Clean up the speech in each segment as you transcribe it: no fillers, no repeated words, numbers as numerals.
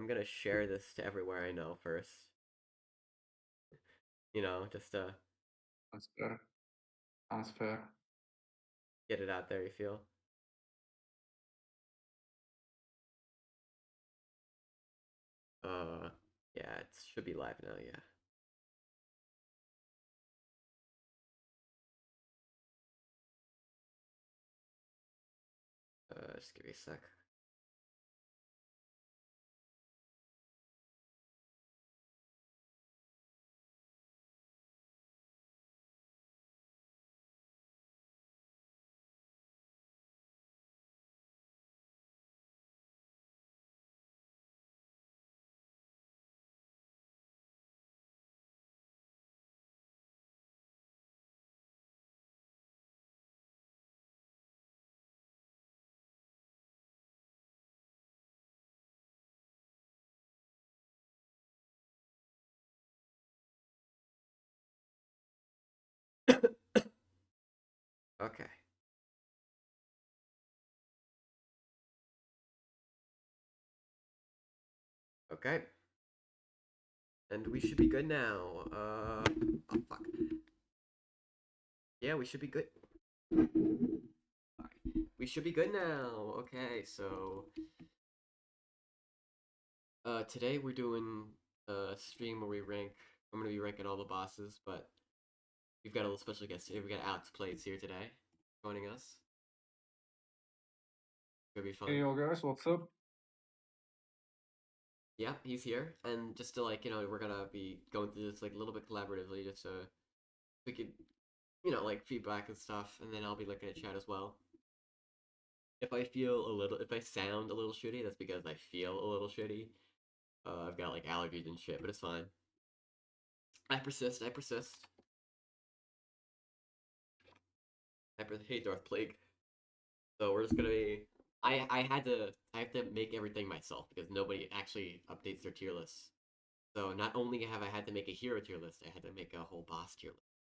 I'm gonna share this to everywhere I know first. Just to That's fair. Sounds fair. get it out there, you feel? Uh, yeah, it should be live now, yeah. Just give me a sec. Okay. Okay. And we should be good now. Oh fuck. Yeah, we should be good. Alright. We should be good now. Okay, so today we're doing a stream where we rank. I'm gonna be ranking all the bosses, but we've got a little special guest here. We got Alex Playz here today, joining us. Gonna be Hey, fun. yo, guys, what's up? Yeah, he's here, and just to we're gonna be going through this like a little bit collaboratively, just so we could, like feedback and stuff, and then I'll be looking at chat as well. If I sound a little shitty, that's because I feel a little shitty. I've got like allergies and shit, but it's fine. I persist. I persist. Hey, Darth Plague. So we're just gonna be. I have to make everything myself because nobody actually updates their tier lists. So not only have I had to make a hero tier list, I had to make a whole boss tier list,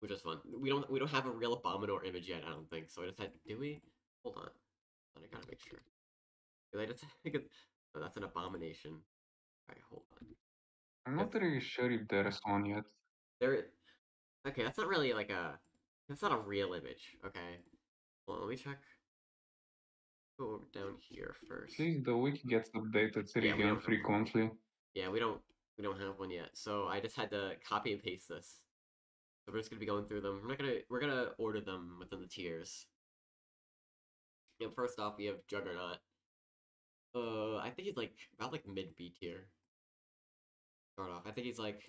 which is fun. We don't have a real Abominor image yet, I don't think. So I just had. Do we? Hold on. I gotta make sure. Did I just? Oh, that's an abomination. Alright, hold on. I'm Because not really sure if there's one yet. there. Okay, that's not really like a. That's not a real image. Okay. Well, let me check. Go down here At first. least the wiki gets updated Yeah, we really don't have one. frequently. Yeah, we don't have one yet. So I just had to copy and paste this. So we're just gonna be going through them. We're gonna order them within the tiers. First off, we have Juggernaut. I think he's like about like mid B tier. Start off. I think he's like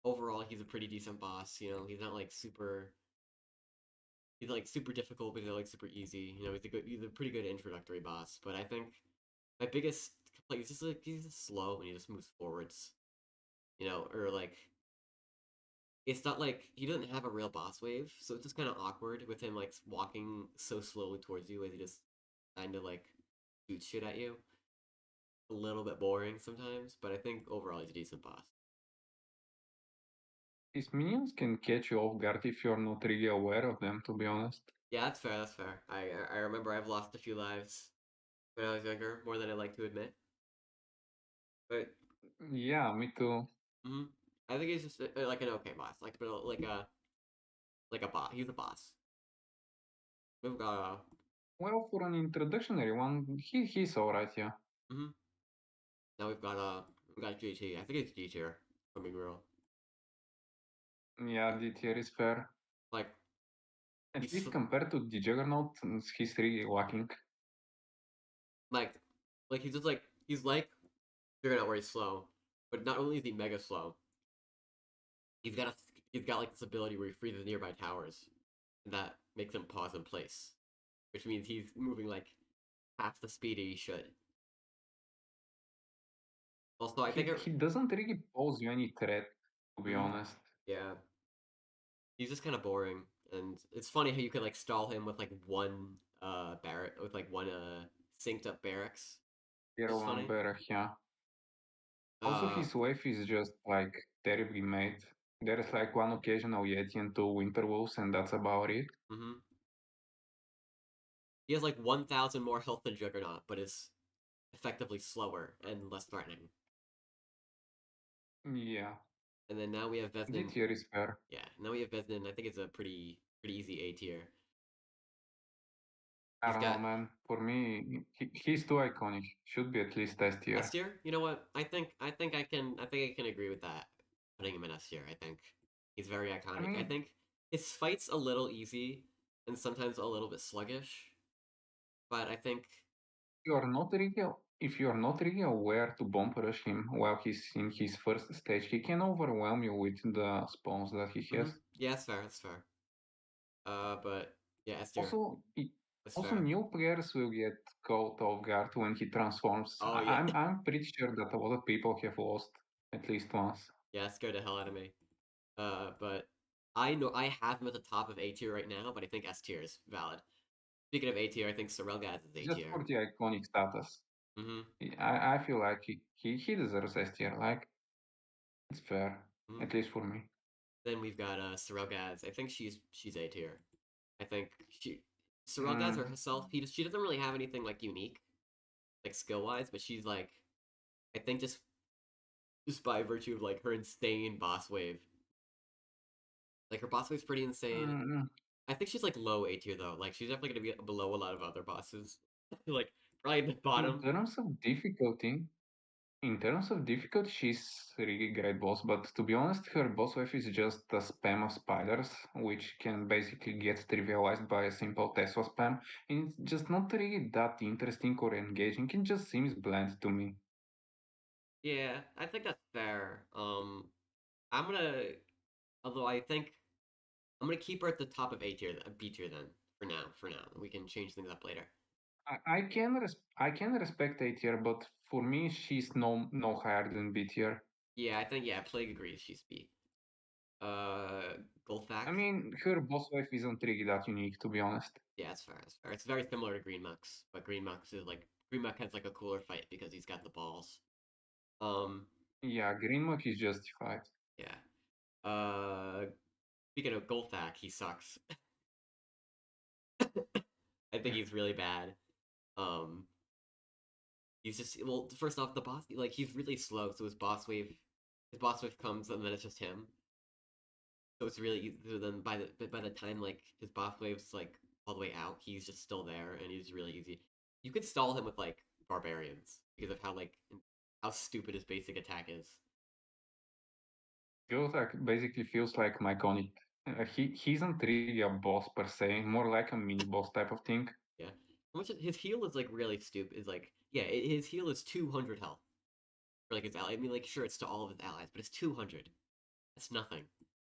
overall he's a pretty decent boss. He's not like super. He's like super difficult, but he's like super easy. He's a pretty good introductory boss. But I think my biggest complaint is just like he's just slow and he just moves forwards. Or like it's not like he doesn't have a real boss wave, so it's just kind of awkward with him like walking so slowly towards you as he just kind of like shoots shit at you. A little bit boring sometimes, but I think overall he's a decent boss. His minions can catch you off guard if you're not really aware of them, to be honest. Yeah, that's fair. That's fair. I remember I've lost a few lives when I was younger, more than I like to admit. But Yeah, me too. mm I think he's just like an okay boss, like a boss. He's a boss. We've got Well, for an introductionary one, he's alright, yeah. mm now we got GT. I think it's G tier. For me, real. Yeah, the tier is fair. Like At he's least compared to the Juggernaut, he's really lacking. like he's like figuring out where he's slow, but not only is he mega slow, he's got a he's got like this ability where he freezes nearby towers, and that makes him pause in place, which means he's moving like half the speed he should. Also, I think He doesn't really pose you any threat, to be mm, honest. yeah, he's just kind of boring, and it's funny how you can like stall him with like one barrack with like one synced up barracks. Tier It's 1 funny. Barrach, yeah. Also, Uh, his wave is just like terribly made. There's like one occasional Yeti and two Winter Wolves, and that's about it. mm-hmm. He has like 1,000 more health than Juggernaut, but his effectively slower and less threatening. Yeah, And then now we have D Vesnin. tier is fair. Yeah, now we have Vesnin. I think it's a pretty easy A tier. I He's don't know, got man. For me, he's too iconic. Should be at least S S tier. tier. You know what? I think I can agree with that. Putting him in S tier. I think he's very I iconic. I mean, think his fights a little easy and sometimes a little bit sluggish, but I think you're not really, if you're not really aware to bomb rush him while he's in his first stage, he can overwhelm you with the spawns that he has. yeah, that's fair. That's fair. But yeah, S tier. Also, That's also fair. new players will get caught off guard when he transforms. Oh yeah, I'm pretty sure that a lot of people have lost at least once. yeah, it scared the hell out of me. But I know I have him at the top of A tier right now, but I think S tier is valid. Speaking of A tier, I think Sorelgaz is A Just tier. for the iconic status. Mm-hmm. I feel like he deserves S tier. Like, it's fair, Mm-hmm. at least for me. Then we've got Sorelgaz. I think she's A tier. I think Sorelgaz Mm, herself, she doesn't really have anything like unique, like skill wise, but she's like I think just by virtue of like her insane boss wave. Like her boss wave's pretty insane. mm, I think she's like low A tier though. Like she's definitely gonna be below a lot of other bosses. Like probably the in bottom. terms of difficulty, she's a really great boss, but to be honest, her boss wave is just a spam of spiders, which can basically get trivialized by a simple Tesla spam, and it's just not really that interesting or engaging. It just seems bland to me. Yeah, I think that's fair. I'm gonna, although I think I'm gonna keep her at the top of A tier, B tier then for now. For now, we can change things up later. I can respect A tier, but for me, she's no higher than B tier. Yeah, I think yeah, Plague agrees she's B. I Goldfack. mean, her boss wave isn't really that unique, to be honest. Yeah, that's fair. That's fair. It's very similar to Green Mux, but Green Mux has like a cooler fight because he's got the balls. Um, Yeah, Green Muck is justified. yeah. Speaking of Goldfack, he sucks. I think he's really bad. Um, he's just well. First off, the boss like he's really slow, so his boss wave comes and then it's just him. So it's really easy. So then by the time like his boss wave's like all the way out, he's just still there and he's really easy. You could stall him with like barbarians because of how stupid his basic attack is. Gyotak basically feels like Myconic. He isn't really a boss per se, more like a mini boss type of thing. Yeah, his heal is like really stupid. Is like yeah, his heal is 200 health for like his ally. I mean like sure it's to all of his allies, but it's 200. That's nothing.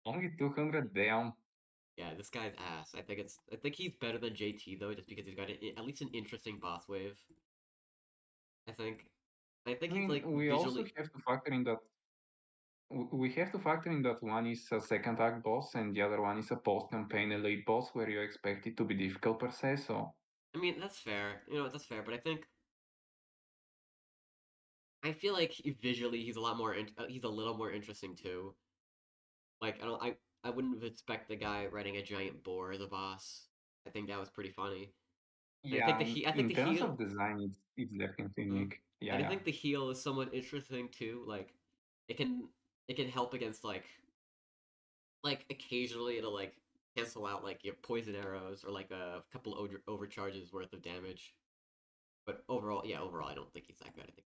Only 200 down. Yeah, this guy's ass. I think he's better than JT though, just because he's got at least an interesting boss wave. I think. I think I he's mean, like visually. we have to factor in that one is a second act boss and the other one is a post campaign elite boss where you expect it to be difficult per se. So I mean that's fair. You know that's fair, but I feel like visually he's a lot more. He's a little more interesting too. Like I wouldn't expect the guy riding a giant boar as a boss. I think that was pretty funny. And yeah, I think in the terms heal. of design, it's definitely Mm, unique. Yeah, and I yeah. think the heal is somewhat interesting too. Like it can it can help against like occasionally it'll like cancel out like your poison arrows or like a couple overcharges worth of damage. But overall, yeah, overall I don't think he's that good. I think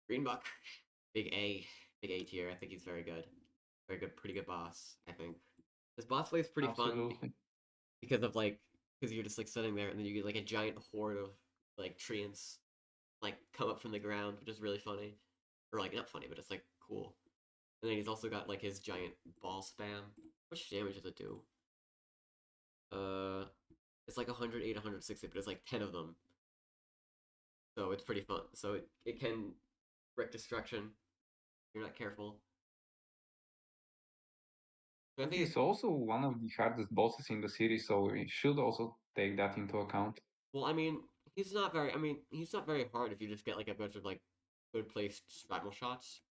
Green Buck, big A, big A tier. I think he's very good, pretty good boss. I think his boss fight is pretty fun Absolutely. because of like because you're just like sitting there and then you get like a giant horde of like treants like come up from the ground, which is really funny, or like not funny, but it's like cool. And then he's also got like his giant ball spam. Which damage does it do? Uh, it's like 108, 160, but it's like 10 of them. So it's pretty fun. So it can wreak destruction if you're not careful. So I think He's also one of the hardest bosses in the series, so we should also take that into account. well, I mean, he's not very hard if you just get like a bunch of like good placed shrapnel shots.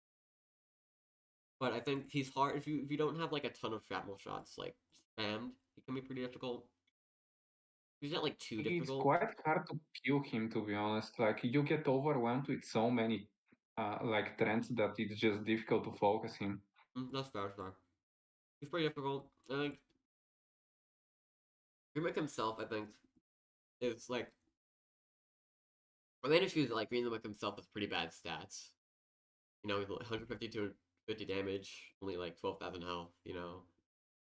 But I think he's hard if you don't have like a ton of shrapnel shots like spammed. He can be pretty difficult. He's not like too It's difficult. quite hard to kill him, to be honest. Like you get overwhelmed with so many like trends that it's just difficult to focus him. That's fair, that's fair. He's pretty difficult. I think Grimmick himself, I think, is like my main issue is like Grimmick himself has pretty bad stats. You know, he's 150 to 50 damage, only like 12,000 health. You know,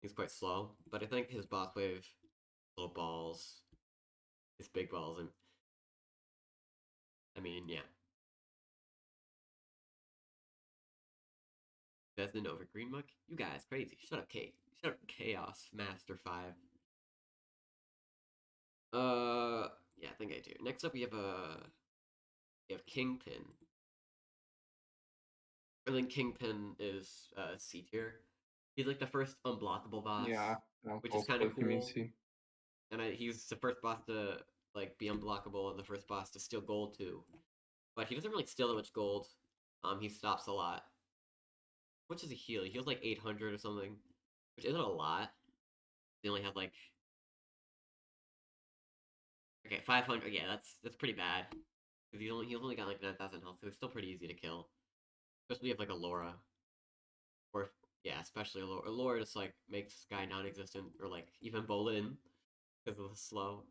he's quite slow. But I think his boss wave, little balls, his big balls, and I mean, yeah, Vesnin over Greenmuck. You guys crazy. Shut up, Kate. Shut up, Chaos Master 5. Yeah, I think I do. Next up, we have Kingpin. I think Kingpin is C tier. He's like the first unblockable boss, Yeah, I'll which is also kind of put him in cool. C. And he's the first boss to like be unblockable and the first boss to steal gold too. But he doesn't really steal that much gold. He stops a lot. What does he heal? He heals like 800 or something, which isn't a lot. He only has like okay 500. Yeah, that's pretty bad. Because he's only got like 9,000 health, so it's still pretty easy to kill. Especially if like a Laura or yeah, especially a Laura. Laura just like makes this guy non-existent or like even Bolin because of the slow.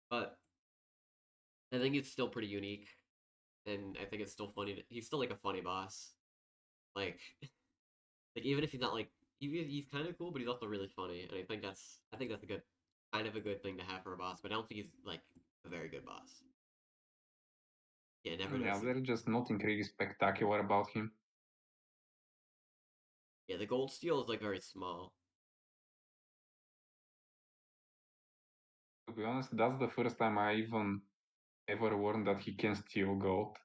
But I think it's still pretty unique, and I think it's still funny. He's still like a funny boss. Like like even if he's not like he's kind of cool, but he's also really funny, and I think that's a good kind of a good thing to have for a boss. But I don't think he's like a very good boss. Yeah, never Yeah, knows. there's just nothing really spectacular about him. Yeah, the gold steel is like very small. To be honest, that's the first time I even ever learned that he can steal gold.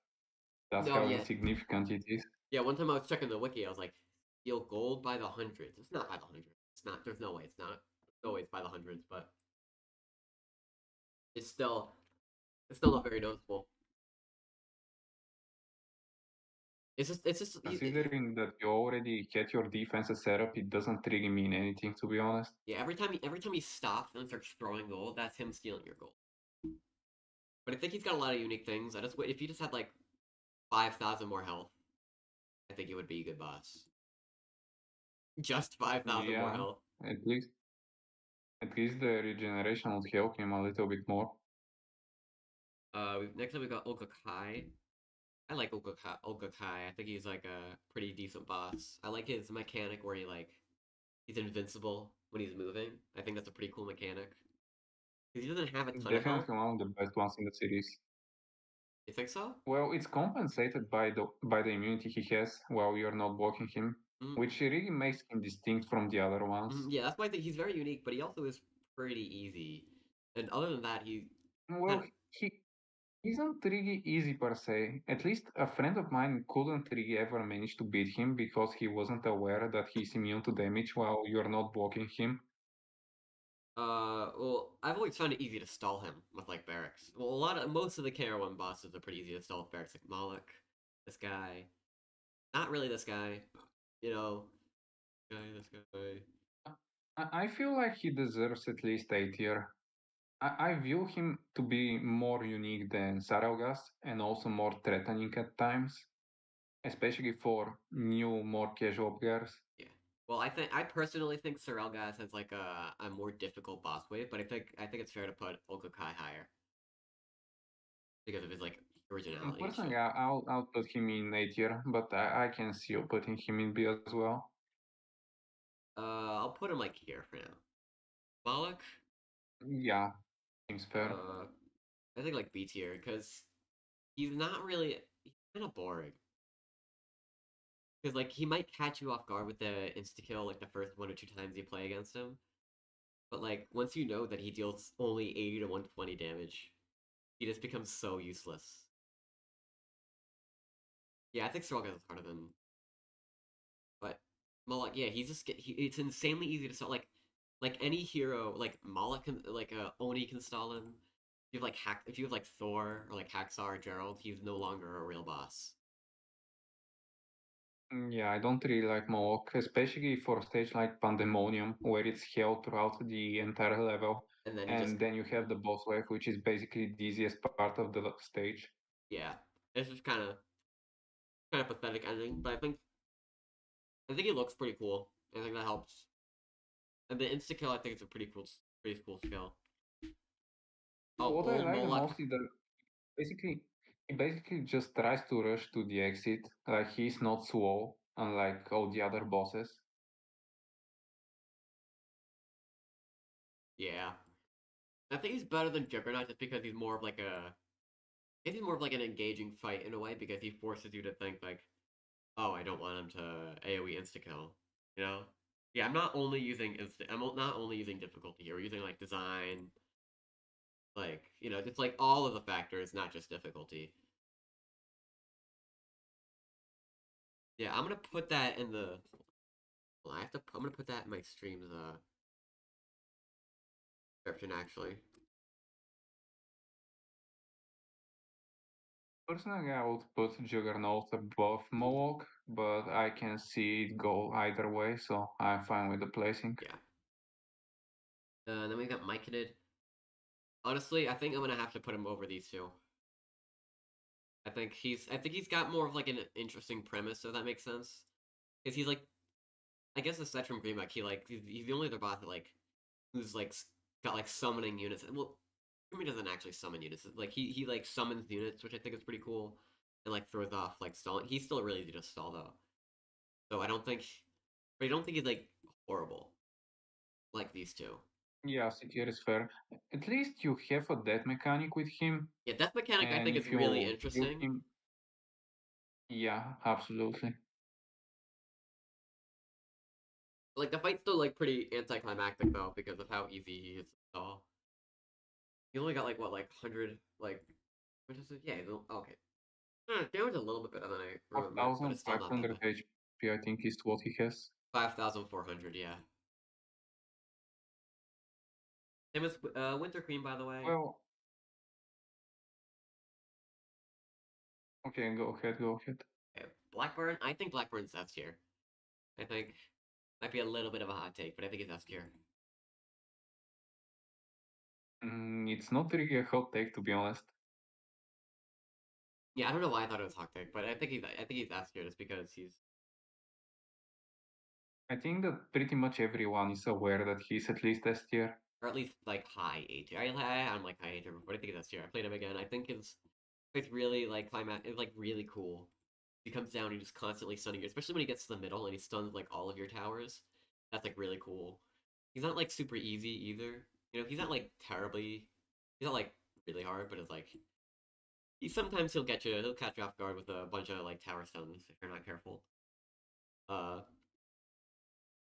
That's No, how yeah, insignificant it is. yeah. One time I was checking the wiki, I was like, steal gold by the hundreds. It's not by the hundreds. It's not. There's no way. It's not. No way. It's by the hundreds, but it's still it's still not very noticeable. It's just Considering that you already get your defenses set up, it doesn't really mean anything, to be honest. yeah. Every time he stops and starts throwing gold, that's him stealing your gold. But I think he's got a lot of unique things. I just if he just had like 5,000 more health, I think it would be a good boss. Just 5,000 more Yeah, health. at least at least the regeneration would help him a little bit more. Next up we got Olga Kai. I like Olga Kai. Olga Kai. I think he's like a pretty decent boss. I like his mechanic where he's invincible when he's moving. I think that's a pretty cool mechanic. Because he doesn't have a ton of health. Definitely one of the best ones in the series. You think so? Well, it's compensated by the immunity he has while you're not blocking him, Mm, which really makes him distinct from the other ones. yeah, that's why I think he's very unique, but he also is pretty easy. And other than that, he kind Well, of he isn't really easy per se. At least a friend of mine couldn't really ever manage to beat him because he wasn't aware that he's immune to damage while you're not blocking him. well, I've always found it easy to stall him with like barracks. Well, most of the KR1 bosses are pretty easy to stall with barracks, like Moloch, this guy, not really this guy, you know, this guy. I feel like he deserves at least A tier. I view him to be more unique than Sarelgas and also more threatening at times, especially for new, more casual players. Yeah. Well, I personally think Sorelgas has like a more difficult boss wave, but I think it's fair to put Okakai higher because of his like originality and Personally, shit. I'll put him in A tier, but I can see you putting him in B as well. I'll put him like here for now. Moloch, Yeah, seems fair. I think like B tier because he's not really he's kind of boring. Because like he might catch you off guard with the insta kill like the first 1 or 2 times you play against him, but like once you know that he deals only 80 to 120 damage, he just becomes so useless. Yeah, I think Sorelgas is harder than but Moloch, yeah, it's insanely easy to stall. Like any hero, like Moloch can, like Oni can stall him. If you have like Thor or like Hacksaw or Gerald, he's no longer a real boss. Yeah, I don't really like Moloch, especially for a stage like Pandemonium, where it's held throughout the entire level. and then he just And then you have the boss wave, which is basically the easiest part of the stage. yeah, it's just kind of pathetic ending. But I think it looks pretty cool. I think that helps. And the insta kill, I think it's a pretty cool skill. Oh, What I old like the Moloch. most is that basically he basically just tries to rush to the exit, like he's not slow, unlike all the other bosses. Yeah, I think he's better than Juggernaut just because he's more of like a. I think he's more of like an engaging fight in a way because he forces you to think like, oh, I don't want him to AOE insta kill. You know? Yeah, I'm not only using I'm not only using difficulty here. We're using like design, like just like all of the factors, not just difficulty. Yeah, I'm gonna put that in the. Well, I'm gonna put that in my stream's description actually. Personally, I would put Juggernaut above Moloch, but I can see it go either way, so I'm fine with the placing. Yeah. Then we got Myconid. Honestly, I think I'm gonna have to put him over these two. I think he's got more of like an interesting premise, so that makes sense. Because he's like, I guess aside from Greenback, he's the only other bot that like who's like got like summoning units. Well, Greenback doesn't actually summon units. Like he like summons units, which I think is pretty cool, and like throws off like stalling. He's still really easy to stall though, so but I don't think he's like horrible like these two. Yeah, secure is fair. At least you have a death mechanic with him, Yeah, death mechanic I and think is if really you kill interesting. him, yeah, absolutely. Like the fight's still like pretty anticlimactic though because of how easy he is to stall. He only got like what like 100 like what is it? Yeah, okay. Damage a little bit better than I remember, but it's still not that 4500 bad. HP, I think, is what he has. 5,400, yeah. Same as Winter Queen, by the way. Well, okay, go ahead, go ahead. Okay, Blackburn, I think Blackburn's S tier. I think might be a little bit of a hot take, but I think it's S tier. It's not really a hot take, to be honest. Yeah, I don't know why I thought it was hot take, but I think he's S tier just because he's I think that pretty much everyone is aware that he's at least S tier. or at least like high A tier. I'm like high A tier, but I think it's S tier. I played him again. I think it's really like climax. It's like really cool. He comes down, he just constantly stunning you, especially when he gets to the middle and he stuns like all of your towers. That's like really cool. He's not like super easy either. He's not like terribly. He's not like really hard, but it's like he'll get you. He'll catch you off guard with a bunch of like tower stuns if you're not careful. Uh,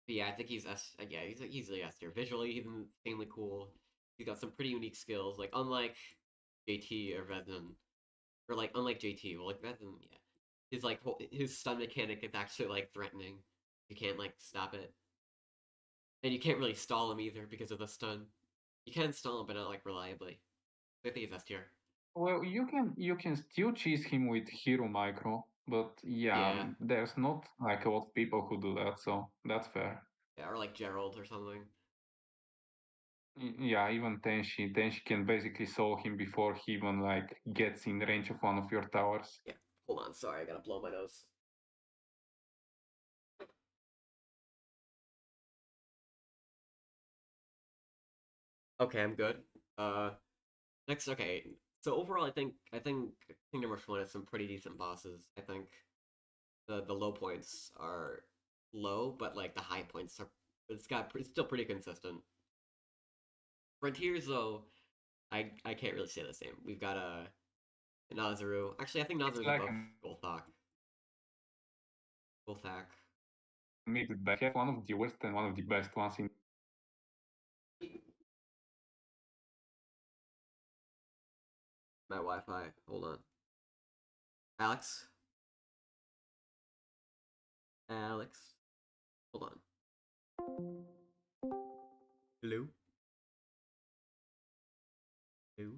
but yeah, I think he's S. Yeah, he's like, easily S tier. Visually, he's insanely cool. He's got some pretty unique skills, like unlike JT or Vezin, or like unlike JT. Well, like Vezin, yeah, his stun mechanic is actually like threatening. You can't like stop it, and you can't really stall him either because of the stun. You can stall him, but not like reliably. I think he's S tier. Well, you can still cheese him with hero micro, but yeah, Yeah, there's not like a lot of people who do that, so that's fair. yeah, or like Gerald or something. Yeah, even Tenshi can basically solo him before he even like gets in range of one of your towers. Yeah, hold on. Sorry, I gotta blow my nose. Okay, I'm good. Uh, next, okay. So overall, I think Kingdom Rush One has some pretty decent bosses. I think the low points are low, but like the high points are it's still pretty consistent. Frontiers though, I can't really say the same. We've got a Nazaru. Actually, I think It's Nazaru's like above a Golthak. Golthak. mid best. Have one of the worst and one of the best ones in. My Wi-Fi. Hold on. Alex. Alex. Hold on. Hello. Hello.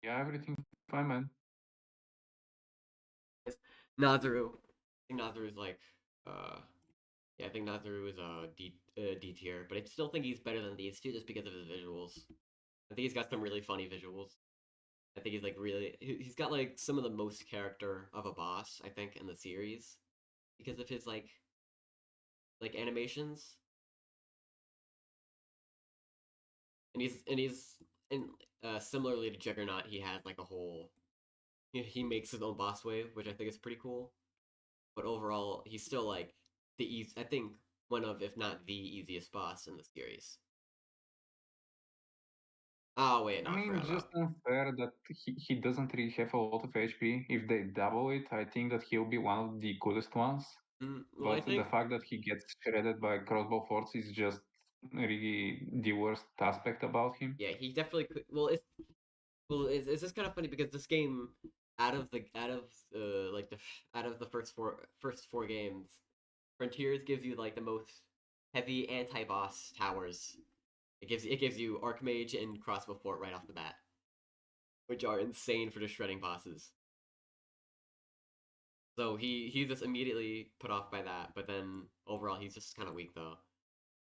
Yeah, everything fine, man. Nazaru. I think Nazaru's like uh Yeah, I think Nazaru is D tier, but I still think he's better than these two just because of his visuals. I think he's got some really funny visuals. I think he's like really he's got like some of the most character of a boss, I think, in the series because of his like animations. And similarly to Juggernaut, he has like a whole he makes his own boss wave, which I think is pretty cool. But overall, he's still like the easy. I think one of, if not the easiest boss in the series. Oh wait, I no, I mean, forgot just about. unfair that he doesn't really have a lot of HP. If they double it, I think that he'll be one of the coolest ones. Well, I But the think fact that he gets shredded by crossbow force is just really the worst aspect about him. yeah, he definitely could. It's just kind of funny because this game, out of like the out of the first four games, Frontiers gives you like the most heavy anti boss towers. It gives you Archmage and Crossbow Fort right off the bat, which are insane for just shredding bosses. So he's just immediately put off by that, but then overall he's just kind of weak though.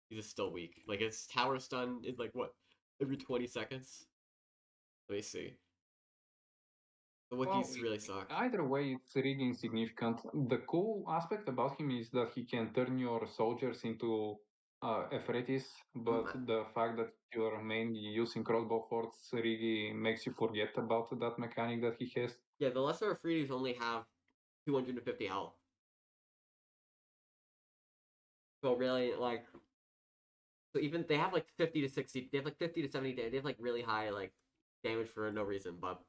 He's just still weak. Like his tower stun is like what every 20 seconds. Let me see. The Well, wikis really suck. either way, it's really insignificant. The cool aspect about him is that he can turn your soldiers into Ephraites, Mm, but the fact that you're mainly using crossbow forts really makes you forget about that mechanic that he has. yeah, the lesser Afridi's only have 250 health. So really, like, so even they have like 50 to 60, they have like 50 to 70, they have like really high like damage for no reason, but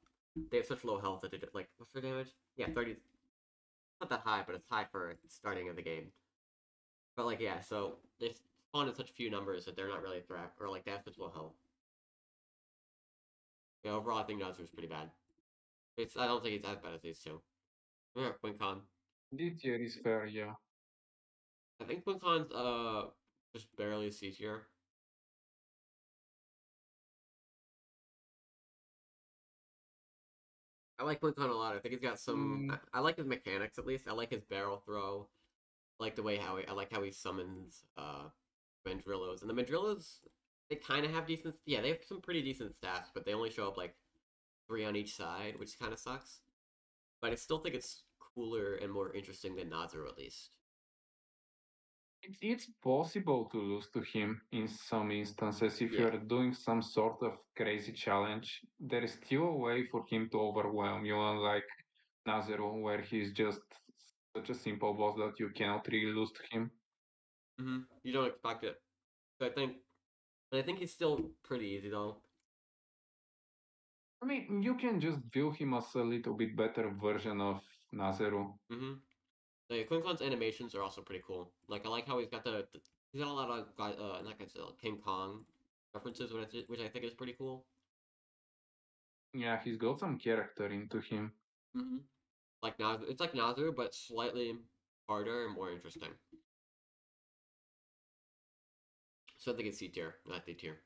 they have such low health that they just like what's their damage? Yeah, 30. Not that high, but it's high for starting of the game. But like yeah, so they spawn in such few numbers that they're not really a threat, or like they have such low health. Yeah, overall I think Nazir's pretty bad. It's I don't think it's as bad as these two. Yeah, Quincon. This year is fair, yeah. I think Quincon's just barely C tier. I like Quincon a lot. I think he's got some. Mm, I like his mechanics at least. I like his barrel throw. I like the way how I like how he summons Mandrillos. And the Mandrillos, they kind of have decent. Yeah, they have some pretty decent stats, but they only show up like three on each side, which kind of sucks. But I still think it's cooler and more interesting than Nazaru at least. it's possible to lose to him in some instances. If Yeah. you're doing some sort of crazy challenge, there is still a way for him to overwhelm you, unlike Nazero, where he's just such a simple boss that you cannot really lose to him. You don't expect it. So I think he's still pretty easy though. I mean, you can just view him as a little bit better version of Nazero. Mm-hmm. Like Quincon's animations are also pretty cool. Like I like how he's got he's got a lot of not Godzilla, King Kong references, which I think is pretty cool. Yeah, he's got some character into him. Mm-hmm. Like Nazu, it's like Nazu, but slightly harder and more interesting. So I think it's C tier, not D tier.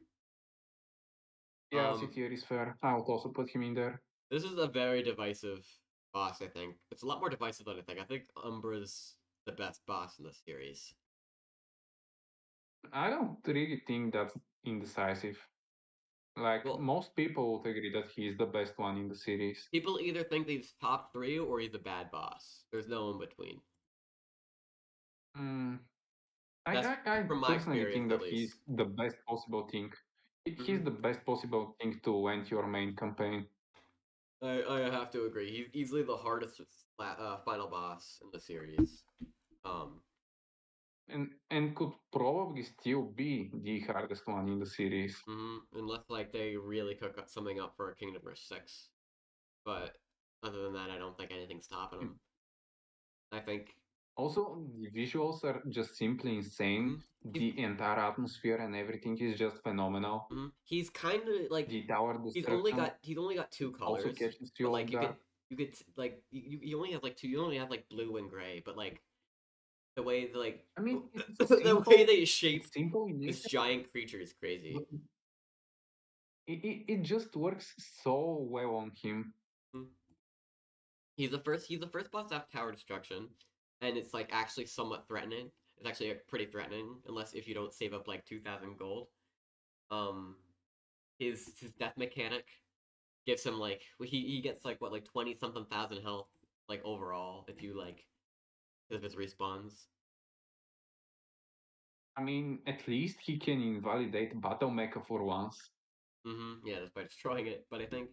Yeah, Um, CTR is fair. I would also put him in there. this is a very divisive boss. I think it's a lot more divisive than I think. I think Umbra's the best boss in the series. I don't really think that's indecisive. Like, Well, most people would agree that he's the best one in the series. people either think he's top three or he's a bad boss. There's no in between. Mm, That's I from my personally experience, think at that he's least. the best possible thing. Hmm He's the best possible thing to end your main campaign. I have to agree. He's easily the hardest final boss in the series. Um, And could probably still be the hardest one in the series. unless like they really cook something up for Kingdom Hearts 6. But other than that, I don't think anything's stopping him. I think Also, the visuals are just simply insane. mhm, he's The entire atmosphere and everything is just phenomenal. he's kind of like The tower destruction he's only got two also colors, catches you but off like guard. you could like you only have like two. You only have like blue and gray, but like the way like I mean, it's a the way simple, they shape it's simple in this nature, giant creature is but crazy. it just works so well on him. Mhm. He's the first boss to have tower destruction, and it's like actually somewhat threatening. is actually pretty threatening, unless if you don't save up like 2,000 gold. Um, his death mechanic gives him like he gets like what like 20 something thousand health like overall if you like if his respawns. I mean, at least he can invalidate Battle Mecha for once. Yeah, that's by destroying it. But I think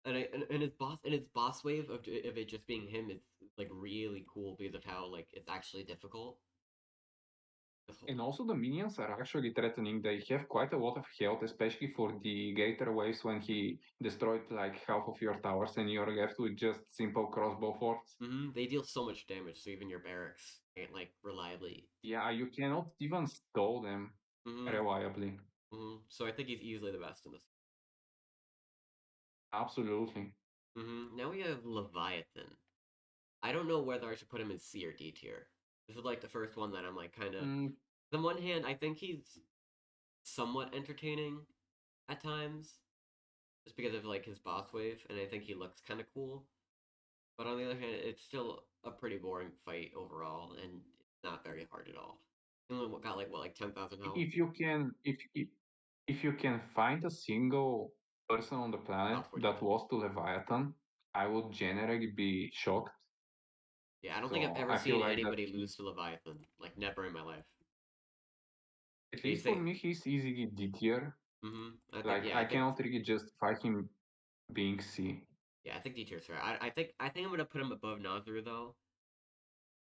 and his boss wave of it just being him is like really cool because of how like it's actually difficult. And also the minions are actually threatening. They have quite a lot of health, especially for the Gator waves when he destroyed like half of your towers and you're left with just simple crossbow forts. They deal so much damage, so even your barracks can't like reliably. Yeah, you cannot even stall them Mm-hmm. reliably. So I think he's easily the best in this. Absolutely. Now we have Leviathan. I don't know whether I should put him in C or D tier. This is like the first one that I'm like kind of. Mm, On one hand, I think he's somewhat entertaining at times, just because of like his boss wave, and I think he looks kind of cool. But on the other hand, it's still a pretty boring fight overall, and it's not very hard at all. He only got like what, like 10,000 health. if you can, if you can find a single person on the planet About 40 that grand. lost to Leviathan, I would generally be shocked. Yeah, I don't think I've So ever I feel seen like that anybody lose to Leviathan. Like never in my life. at They least for say, me, he's easily D tier. I think Like yeah, I cannot really justify him being C. I think D tier's fair. I think I'm gonna put him above Nazru though.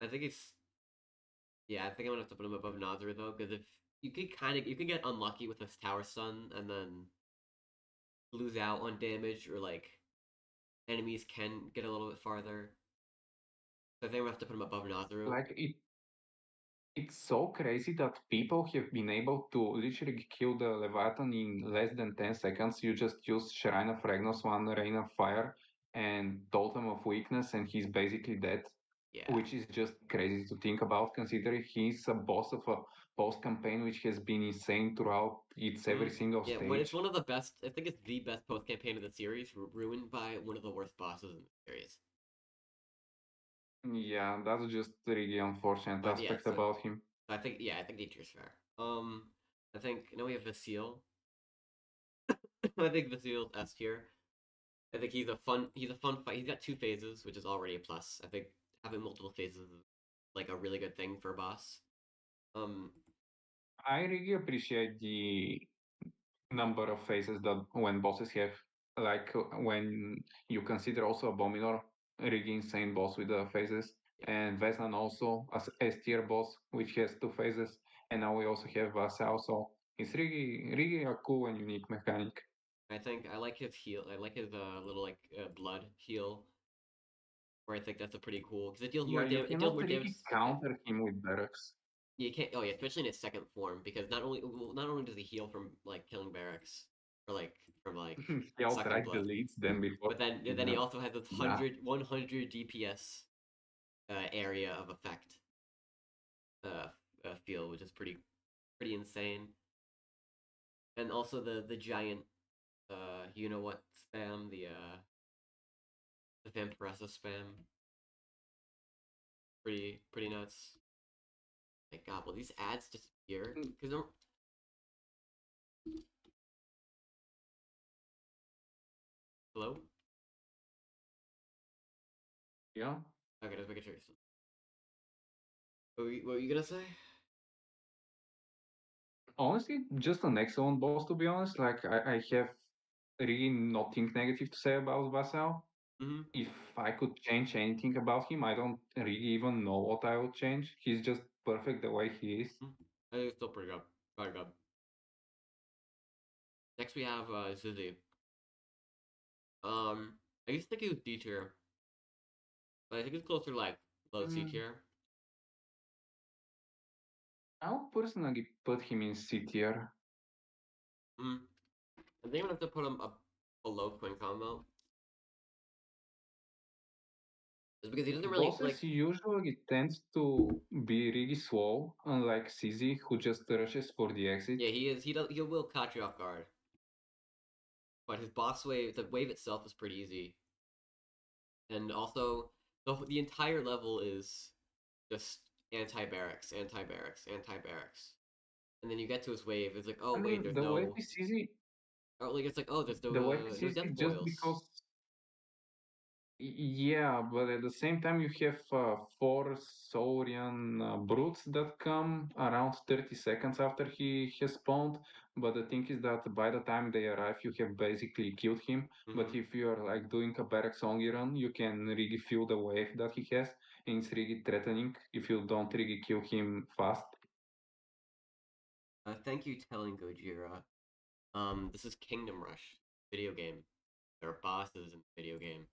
I think it's I think I'm gonna have to put him above Nazru though, because if you can get unlucky with this Tower Stun and then lose out on damage or like enemies can get a little bit farther. So I think I'm gonna have to put him above Nazru. Like it's so crazy that people have been able to literally kill the Leviathan in less than 10 seconds. You just use Shrine of Ragnos, one Rain of Fire, and Totem of Weakness, and he's basically dead. Yeah. Which is just crazy to think about, considering he's a boss of a post campaign which has been insane throughout its every single Yeah, when it's stage. one of the best, I think it's the best post campaign of the series, ruined by one of the worst bosses in the series. Yeah, that's just the really unfortunate But yeah, aspect about him. I think I think D tier's fair. I think now we have Vasile. I think Vasile's S tier. I think he's a fun fight. He's got two phases, which is already a plus. I think having multiple phases is like a really good thing for a boss. Um, I really appreciate the number of phases that when bosses have, like when you consider also Abominor, really insane boss with the phases, yeah, and Vesnan also as S tier boss, which has two phases, and now we also have Vassal, so it's really a cool and unique mechanic. I think I like his heal. I like his little like blood heal, where I think that's a pretty cool because it deals more Yeah, you damage. It deals cannot more damage. really counter him with barracks. You can't. Oh yeah, especially in its second form because not only does he heal from like killing barracks or like from like He sucking outright blood, deletes them before but then he them. also has this Yeah. 100 DPS area of effect uh, field, which is pretty insane. And also the giant you know what spam the Vampiressa spam, pretty nuts. My God, will these ads disappear? Mm, Because they're hello. yeah. Okay, just making sure. What were you gonna say? Honestly, just an excellent boss to be honest. Like I have really nothing negative to say about Vassal. Mm-hmm. If I could change anything about him, I don't really even know what I would change. He's just perfect the way he is. I think it's still pretty good. Very good. Next we have Zizzy. I used to think he was D tier, but I think it's closer to like low C Mm, tier. I would personally put him in C tier. Mm. I think I'm gonna have to put him up below Twin Combo. Just because he doesn't really Bosses like. usually tend to be really slow, unlike CZ, who just rushes for the exit. Yeah, he is. He will catch you off guard. But his boss wave, the wave itself is pretty easy, and also the entire level is just anti-barracks, anti-barracks, anti-barracks, and then you get to his wave. It's like, I oh wait, mean, there's the wave no. is easy. Or like it's like, oh, there's The wave is no easy death just coils. because yeah, but at the same time, you have four Saurian brutes that come around 30 seconds after he has spawned. But the thing is that by the time they arrive, you have basically killed him. Mm-hmm. But if you are like doing a barracks only run, you can really feel the wave that he has, and it's really threatening if you don't really kill him fast. Thank you, telling Gojira. This is Kingdom Rush video game. There are bosses in the video game,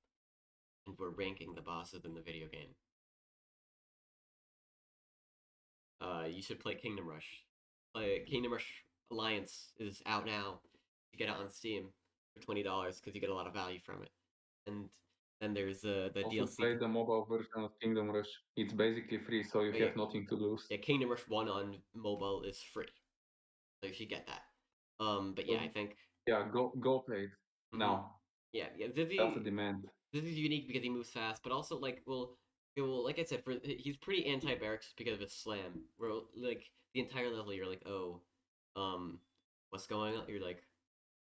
and we're ranking the bosses in the video game. You should play Kingdom Rush. Play Kingdom Rush Alliance is out now. You get it on Steam for $20 because you get a lot of value from it. And then there's the Also, DLC. play the mobile version of Kingdom Rush. It's basically free, so you Oh yeah, have nothing to lose. yeah. Kingdom Rush One on mobile is free, so you should get that. But yeah, I So think. yeah, go play it Hmm. now. Yeah, yeah. That's a demand. This is unique because he moves fast, but also like like I said, he's pretty anti-barracks because of his slam. Where like the entire level, you're like, oh, um, what's going on? You're like,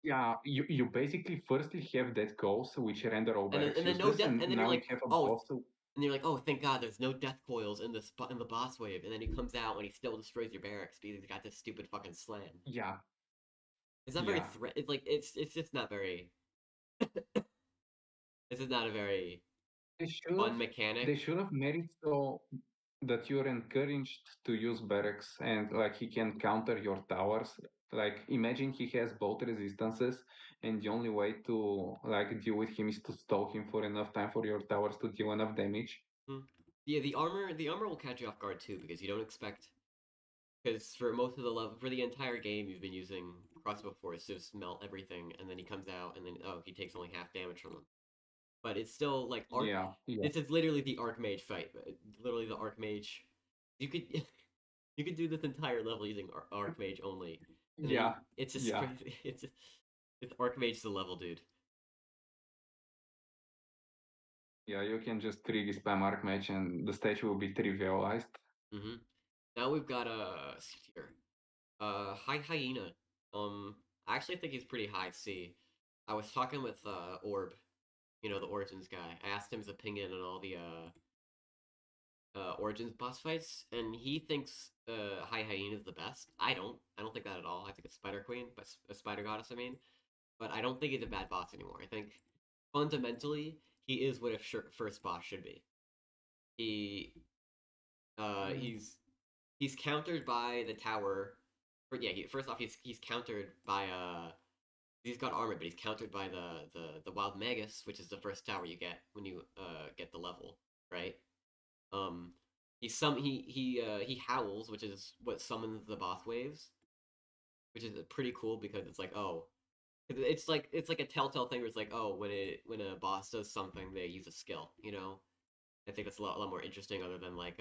Yeah, you basically firstly have that course which render all barracks and then no useless, death, and and then you're now you like, have a oh, boss. and you're like, oh, thank God, there's no death coils in in the boss wave, and then he comes out and he still destroys your barracks because he's got this stupid fucking slam. Yeah, It's not very yeah. threat. It's like it's just not very. This is not a very They should have fun they mechanic. should have made it so that you're encouraged to use barracks and like he can counter your towers. Like imagine he has both resistances, and the only way to like deal with him is to stall him for enough time for your towers to deal enough damage. Hmm. Yeah, the armor will catch you off guard too because you don't expect because for most of the level for the entire game you've been using crossbow force to just melt everything and then he comes out and then oh he takes only half damage from them. But it's still like arc. Yeah, yeah, This is literally the archmage fight. Literally the archmage. You could you could do this entire level using archmage only, and then yeah, it's just yeah. straight. It's archmage the level, dude. Yeah, you can just trigger spam archmage and the stage will be trivialized. Hmm. Now we've got a here. High hyena. I actually think he's pretty high C. I was talking with Orb, the Origins guy. I asked him his opinion on all the Origins boss fights, and he thinks High Hyena is the best. I don't. I don't think that at all. I think it's Spider Queen, but a Spider Goddess. I mean, but I don't think he's a bad boss anymore. I think fundamentally he is what a first boss should be. He Mm. he's countered by the tower. Or yeah, first off he's countered by he's got armor, but he's countered by the Wild Magus, which is the first tower you get when you get the level, right? Um, he howls, which is what summons the boss waves, which is pretty cool because it's like oh, it's like a telltale thing where it's like oh when a boss does something they use a skill, you know. I think that's a lot more interesting other than like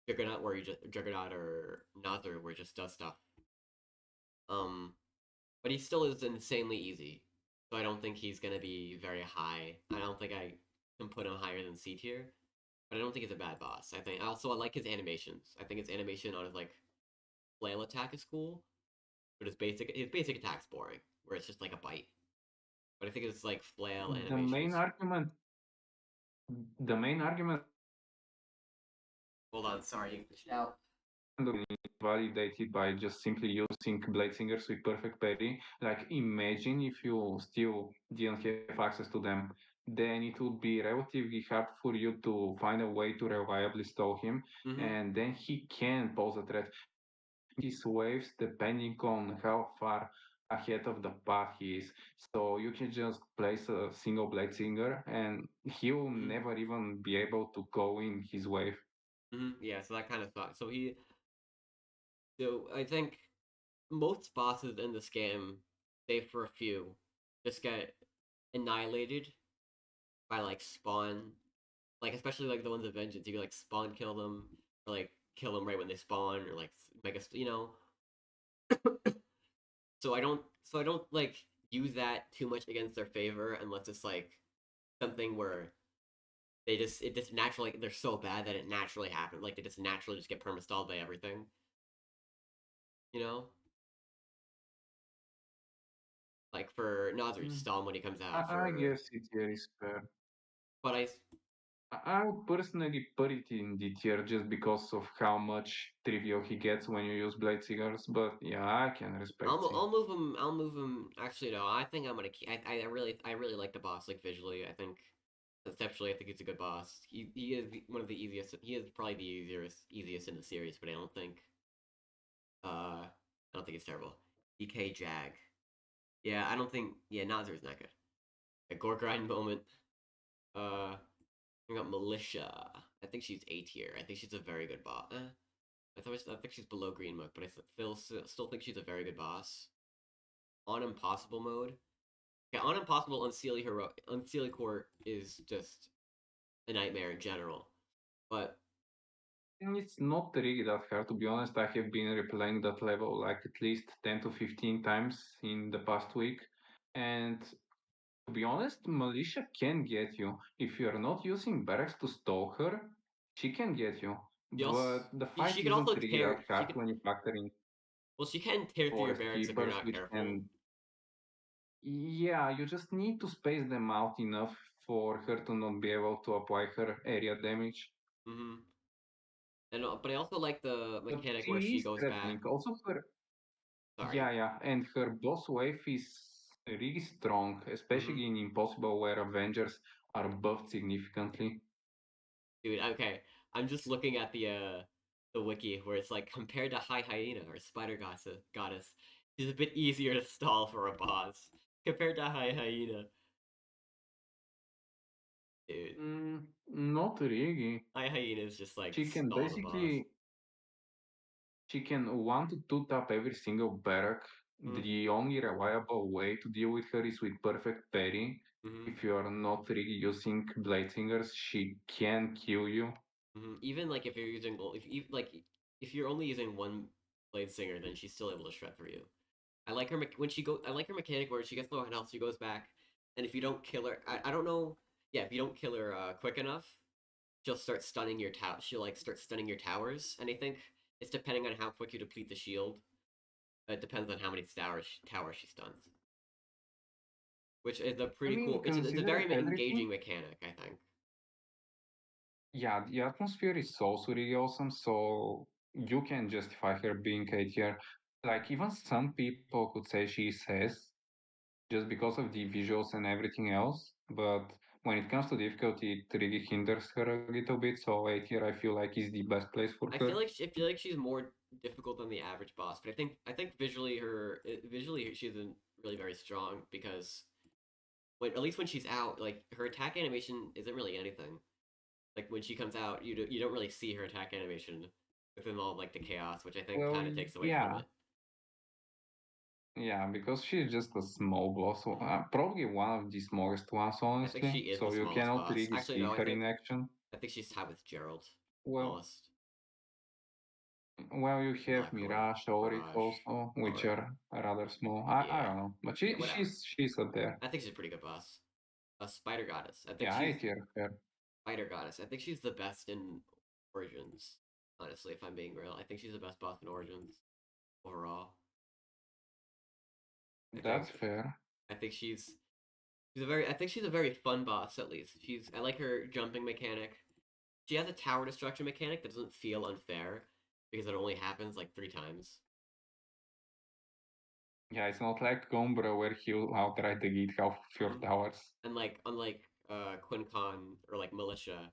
Juggernaut where you just Juggernaut or Nazar where it just does stuff. Um, but he still is insanely easy, so I don't think he's gonna be very high. I don't think I can put him higher than C tier. But I don't think he's a bad boss. I think also I like his animations. I think his animation on his like flail attack is cool, but his basic attack's boring, where it's just like a bite. But I think his like flail The animation main is. argument, the main argument Hold on, sorry, you glitched out. validated by just simply using blade singers with perfect parry. Like imagine if you still didn't have access to them, then it would be relatively hard for you to find a way to reliably stall him, Mm-hmm. and then he can pose a threat. His waves depending on how far ahead of the path he is. So you can just place a single blade singer and he will Mm-hmm. never even be able to go in his wave. Mm-hmm. Yeah, so that kind of sucks. So I think most bosses in this game, save for a few, just get annihilated by like spawn, like especially like the ones of vengeance. You can like spawn kill them, or like kill them right when they spawn, or like make a so I don't like use that too much against their favor unless it's like something where it just naturally they're so bad that it naturally happens. Like they just naturally just get perma-stalled by everything. You know, like for Nazar, just Mm, stall him when he comes I, out. I For guess it here is fair. but I would personally put it in the tier just because of how much trivial he gets when you use Blade Cigars, but yeah, I can respect it. I'll move him. I'll move him. Actually, no. I think I'm gonna keep. I really like the boss. Like visually, I think conceptually, I think he's a good boss. He is one of the easiest. He is probably the easiest in the series, but I don't think it's terrible. DK Jag. Yeah, I don't think. Yeah, Nazir is not good. A gore grind moment. We got Militia. I think she's A tier. I think she's a very good boss. I think she's below Green Mook, but still think she's a very good boss. On Impossible mode. Yeah, on Impossible, Unseelie Court is just a nightmare in general. But And it's not really that hard, to be honest. I have been replaying that level like at least 10 to 15 times in the past week. And to be honest, Militia can get you. If you're not using barracks to stall her, she can get you. she also But the fight she can isn't also really tear that hard when you factor in she can tear through your forest barracks if you're keepers, not which careful. can, yeah, you just need to space them out enough for her to not be able to apply her area damage. Mm-hmm. And but I also like the But mechanic where she she is goes back. threatening. Also, her, Sorry. yeah, and her boss wave is really strong, Mm-hmm. especially in Impossible, where Avengers are buffed significantly. Dude, okay. I'm just looking at the wiki where it's like compared to High Hyena or Spider Goddess, she's a bit easier to stall for a boss compared to High Hyena. Dude, Not really. High Hyena is just like She can stall the boss. basically she can 1 to 2 tap every single barrack. Mm-hmm. The only reliable way to deal with her is with perfect parry. Mm-hmm. If you are not really using blade singers, she can kill you. Mm-hmm. Even like if you're using if you're only using one blade singer, then she's still able to shred through you. I like her when she go. I like her mechanic where she gets low on health, she goes back, and if you don't kill her, I don't know. Yeah, if you don't kill her quick enough, she'll start stunning your tower. She'll like start stunning your towers, and I think it's depending on how quick you deplete the shield. It depends on how many towers she stuns, which is a I pretty mean, cool. It's a consider very everything. engaging mechanic, I think. Yeah, the atmosphere is also really awesome, so you can justify her being A tier. Like, even some people could say she says just because of the visuals and everything else, but when it comes to difficulty, it really hinders her a little bit, so A tier I feel like is the best place for her. I feel like she's more difficult than the average boss, but I think visually she isn't really very strong because when at least when she's out, like her attack animation isn't really anything. Like when she comes out, you don't really see her attack animation within all like the chaos, which I think Well, kind of takes away from yeah, it. yeah, because she's just a small boss, so, Hmm. probably one of the smallest ones, I think she honestly, is the so you smallest cannot boss. really Actually, see no, her in action. I think she's tied with Gerald, Well, smallest Well, you have Blackthorn, Mirage, Aurith Mirage. also, Oh which yeah, are rather small. I yeah, don't know, but yeah, whatever. she's up there. I think she's a pretty good boss. A Spider Goddess. I think Yeah, she's I tier her. Spider Goddess. I think she's the best in Origins. Honestly, if I'm being real, I think she's the best boss in Origins overall. I That's think fair. I think I think she's a very fun boss at least. I like her jumping mechanic. She has a tower destruction mechanic that doesn't feel unfair because it only happens like 3 times. Yeah, it's not like Gombra where he'll outright delete half of your Hmm. towers. And like unlike Quincon or like Militia,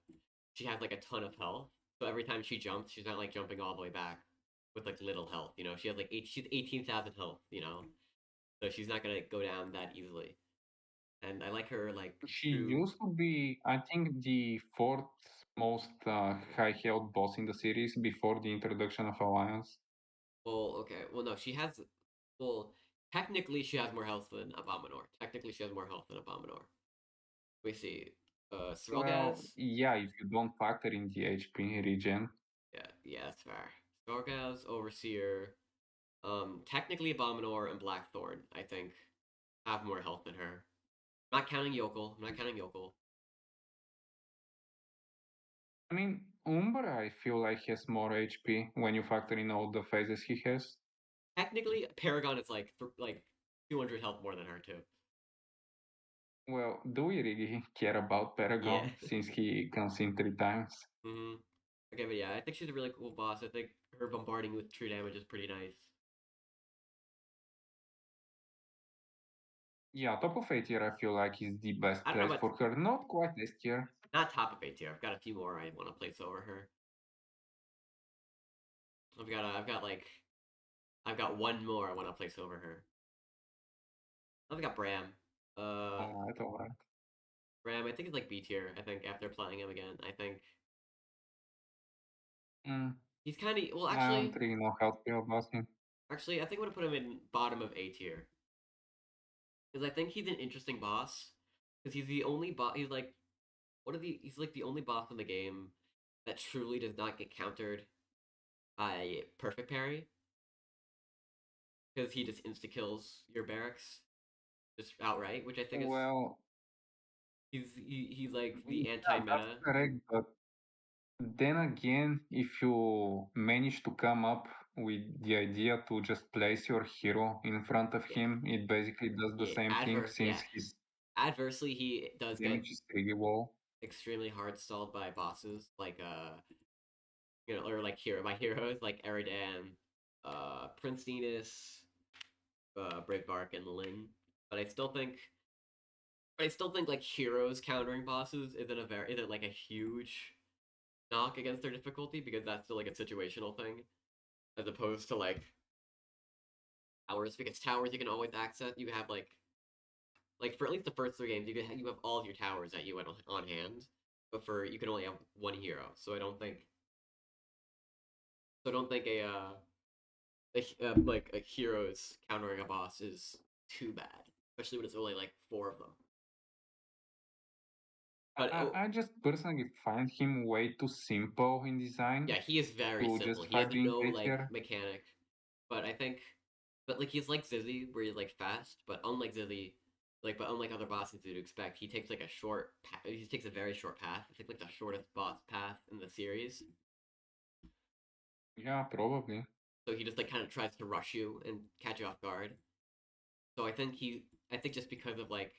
she has like a ton of health. So every time she jumps, she's not like jumping all the way back with like little health. You know, she has like she's 18,000 health. You know, so she's not gonna go down that easily. And I like her like She true. used to be, I think, the fourth most high health boss in the series before the introduction of Alliance. Well, okay. Well, no, she has. Well, technically, she has more health than Abominor. Technically, she has more health than Abominor. We see. Well, Svelgaz. yeah, if you don't factor in the HP regen. Yeah, yeah, that's fair. Svelgaz, Overseer. Technically, Abominor and Blackthorn, I think, have more health than her. I'm not counting Yokel. I'm not counting Yokel. I mean, Umbra, I feel like has more HP when you factor in all the phases he has. Technically, Paragon is like 200 health more than her too. Well, do we really care about Yeah. Paragon since he comes in 3 times? hmm Okay, but yeah, I think she's a really cool boss. I think her bombarding with true damage is pretty nice. Yeah, top of A tier, I feel like is the best I don't know place about for her. Not quite S tier. not top of A tier. I've got a few more I want to place over her. I've got one more I want to place over her. I've got Bram. Uh, Alright, alright. Bram. I think it's like B tier. I think after playing him again, I think Mm, he's kind of well. I don't really know how to feel about him. Actually, I think I'm gonna put him in bottom of A tier because I think he's an interesting boss. Because he's the only boss. He's like He's like the only boss in the game that truly does not get countered by perfect parry because he just insta kills your barracks just outright, which I think is Well, he's like the anti yeah, that's meta. correct, but then again, if you manage to come up with the idea to just place your hero in front of Yeah, him, it basically does the yeah, same thing since his adversely he does get damage is pretty low. extremely hard stalled by bosses like or like hero by heroes like Eridan, Prince Venus, Bravebark, and Lyn. But I still think like heroes countering bosses isn't like a huge knock against their difficulty because that's still like a situational thing as opposed to like towers because towers you can always access. You have like for at least the first three games you have all of your towers that you had on hand, but for you can only have one hero. So I don't think like a heroes countering a boss is too bad, especially when it's only like four of them. But oh I just personally find him way too simple in design yeah, he is very to simple. He justify has being no A like tier. mechanic, but I think, but like he's like Zizzy, where he's like fast, but unlike Zizzy, but unlike other bosses you'd expect, he takes like a short. He takes a very short path. I think like the shortest boss path in the series. Yeah, probably. So he just like kind of tries to rush you and catch you off guard. So I think just because of like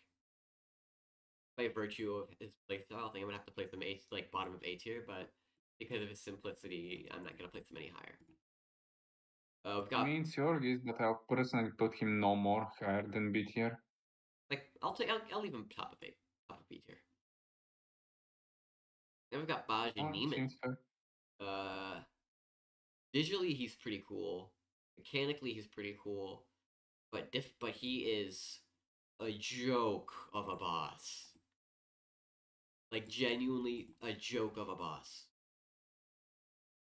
by virtue of his playstyle, I think I'm gonna have to place him bottom of A tier, but because of his simplicity, I'm not gonna place him any higher. We've I got mean, it's your list, but I'll personally put him no more higher than B tier. I'll leave him top of B tier. Then we've got Baj and Oh, Neiman. seems fair. Uh, Visually he's pretty cool. Mechanically he's pretty cool, but he is a joke of a boss. Like genuinely a joke of a boss.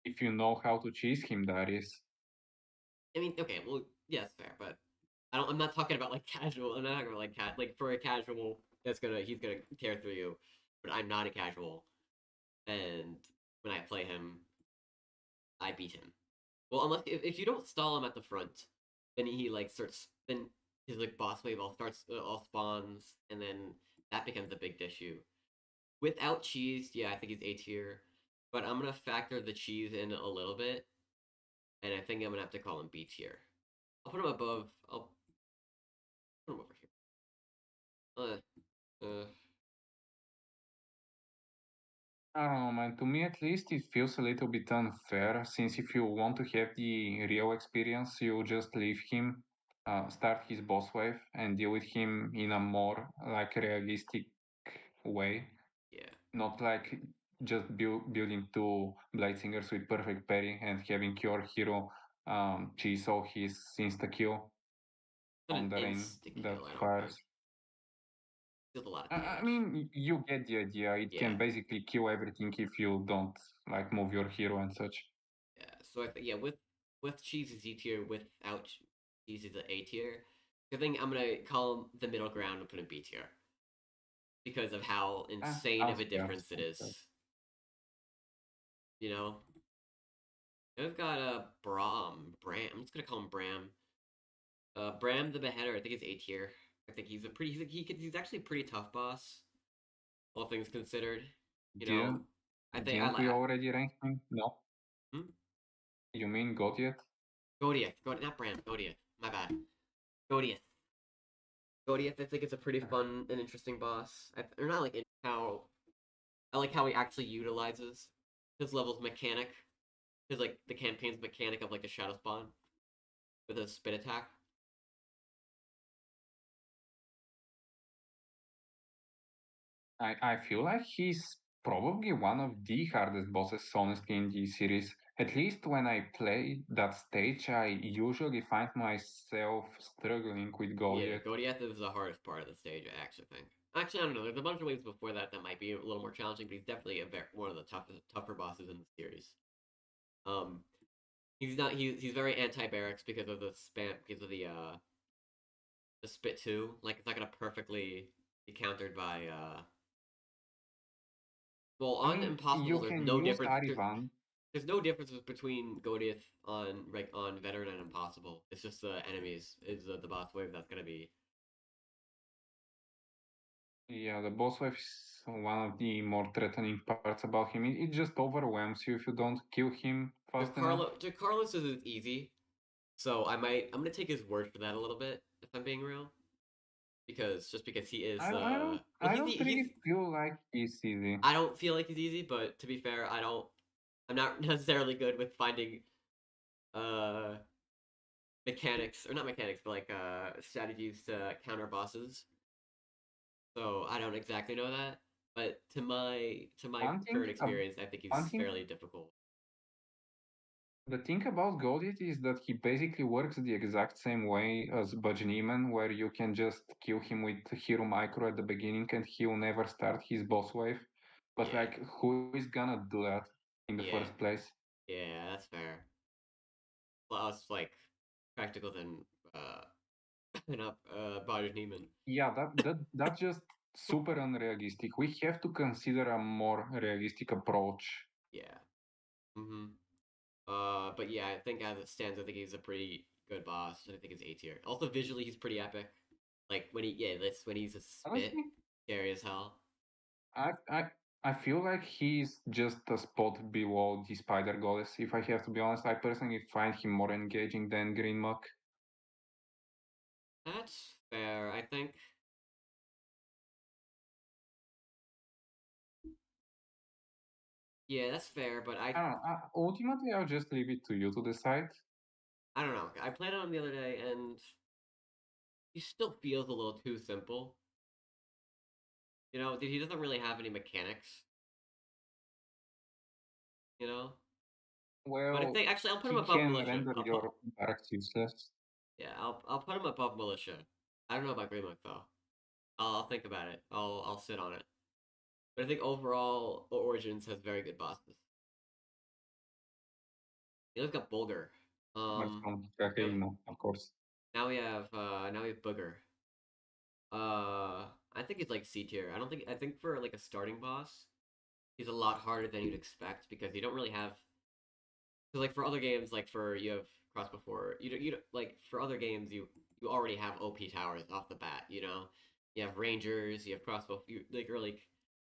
If you know how to cheese him, that is. I mean, okay, well, yes, fair, but I'm not talking about like casual. I'm not talking about like like for a casual he's gonna tear through you, but I'm not a casual, and when I play him, I beat him. Well, unless if you don't stall him at the front, then he like starts then his like boss wave all spawns, and then that becomes a big issue. Without cheese, yeah, I think he's A tier, but I'm gonna factor the cheese in a little bit, and I think I'm gonna have to call him B tier. I'll put him above. I'll put him over here. Uh, I don't know, man. To me, at least, it feels a little bit unfair since if you want to have the real experience, you just leave him, start his boss wave, and deal with him in a more like realistic way, yeah. not like just building two Blightsingers with perfect parry and having your hero cheese all his insta kill But on an the rain insta that kill, I don't think. fires. Deals a lot of I damage. mean, you get the idea. It Yeah, can basically kill everything if you don't like move your hero and such. yeah. So I think yeah, with cheese is D tier, without cheese is A tier. I think I'm gonna call him the middle ground and put him B tier because of how insane of Sounds a fair. difference it Sounds fair. is. You know, I've got a Bram. I'm just gonna call him Bram. Bram the Beheader. I think he's A tier. I think he's actually a pretty tough boss, all things considered. You Yeah. know, I think I Didn't like we already rank him? No. hmm? You mean God yet? Godiath, not Bram, Godiath. My bad. Godiath. Godiath, I think it's a pretty fun and interesting boss. Or not like how I like how he actually utilizes his level's mechanic, his like the campaign's mechanic of like a shadow spawn with a spit attack. I feel like he's probably one of the hardest bosses, honestly, in the series. At least when I play that stage, I usually find myself struggling with Yeah, Goliath. Godiath is the hardest part of the stage, I actually think. Actually, I don't know. There's a bunch of waves before that that might be a little more challenging, but he's definitely one of the tougher bosses in the series. Um, he's not he's very anti-barracks because of the spam because of the spit too. Like it's not gonna perfectly be countered by well I on mean, impossible. you There's can no use difference. Arivan. There's no differences between Godiath on veteran and impossible. It's just the enemies is the boss wave that's gonna be. Yeah, the boss wave is one of the more threatening parts about him. It just overwhelms you if you don't kill him fast enough. Carlos is easy, so I'm gonna take his word for that a little bit if I'm being real, because he is well I don't he's really feel like he's easy. I don't feel like he's easy, but to be fair, I'm not necessarily good with finding uh mechanics or not mechanics, but like strategies to counter bosses. So I don't exactly know that, but to my One thing, current experience, I think one he's thing fairly difficult. The thing about Goldit is that he basically works the exact same way as Bajniman, where you can just kill him with Hero Micro at the beginning and he'll never start his boss wave. But Yeah, like, who is gonna do that in the yeah, first place? yeah. That's fair. Plus, like practical than than Bader Neiman. Yeah, that's just super unrealistic. We have to consider a more realistic approach. Yeah. Mm-hmm. But yeah, I think as it stands, I think he's a pretty good boss. I think he's A tier. Also, visually, he's pretty epic. Like that's when he's a spit, Honestly, scary as hell. I I I feel like he's just a spot below the Spider Goddess. If I have to be honest, I personally find him more engaging than Green Muck. That's fair. I think. Yeah, that's fair. But I don't know. Ultimately, I'll just leave it to you to decide. I don't know. I played on him the other day, and he still feels a little too simple. You know, he doesn't really have any mechanics. You know. But I Well, think actually I'll put him he above can militia. render your barracks useless. Yeah, I'll put him above militia. I don't know about Greenlock though. I'll think about it. I'll sit on it. But I think overall Origins has very good bosses. You look up Bulgur. That's Um, from now we, Kakaino, of course. now we have Booger. I think he's like C tier. I think for like a starting boss, he's a lot harder than you'd expect because you don't really have because like for other games like for you have cross before you don't like for other games you already have OP towers off the bat. You know, you have rangers, you have crossbow, you like early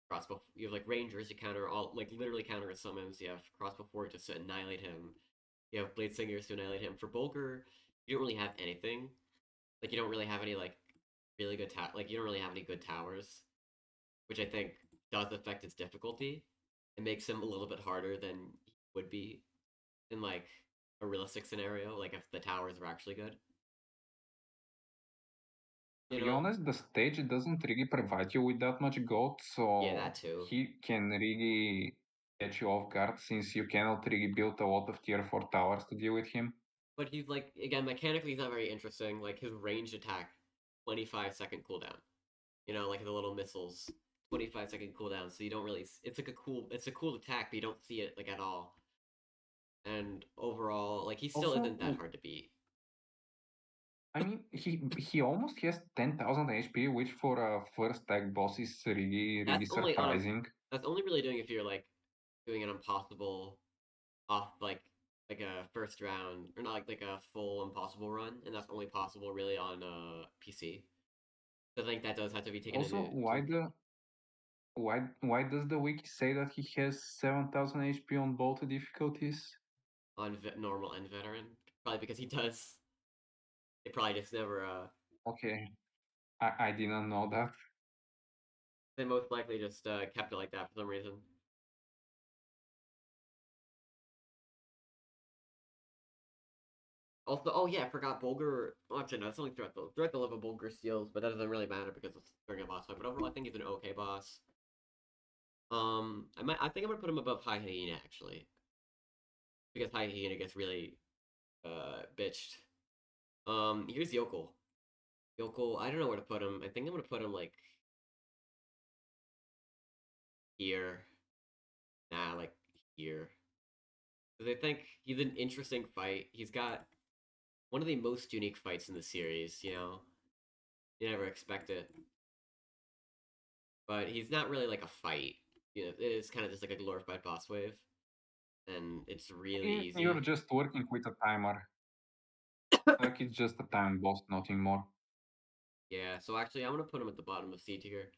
crossbow. You have like rangers to counter all like literally counter his summons. You have crossbow four just to annihilate him. You have blade singers to annihilate him. For Bulgur, you don't really have anything. Like you don't really have any like really good like you don't really have any good towers, which I think does affect its difficulty. It makes him a little bit harder than he would be in like a realistic scenario, like if the towers were actually good. To You be know? honest, the stage doesn't really provide you with that much gold, Yeah, that so too. he can really catch you off guard since you cannot really build a lot of tier 4 towers to deal with him. But he's like again mechanically he's not very interesting. Like his ranged attack, 25-second cooldown. You know, like the little missiles, 25-second cooldown. So you don't really. It's a cool attack, but you don't see it like at all. And overall, like he still Also, isn't that hard to beat. I mean, he almost has 10,000 HP, which for a first tag boss is really, That's really only on a. surprising. That's only really doing if you're like doing an impossible off like a first round or not like a full impossible run, and that's only possible really on PC. So I think that does have to be taken Also, into Why does the wiki say that he has 7,000 HP on both difficulties? on normal and veteran. Probably because he does. They probably just never. Okay, I didn't know that. They most likely just kept it like that for some reason. Also, oh yeah, I forgot Bulgur. Oh, actually, no, it's only throughout the level Bulgur steals, but that doesn't really matter because it's during a boss fight. But overall, I think he's an okay boss. I think I'm gonna put him above High Hyena actually, because High Hyena gets really bitched. Here's Yokel. Yokel, I don't know where to put him. I think I'm gonna put him like here. Nah, like here. Because I think he's an interesting fight. He's got one of the most unique fights in the series. You never expect it, but he's not really like a fight. It is kind of just like a glorified boss wave, and it's really You're easy. just working with a timer. Like it's just a time boss, nothing more. Yeah, so actually, I'm gonna put him at the bottom of C tier,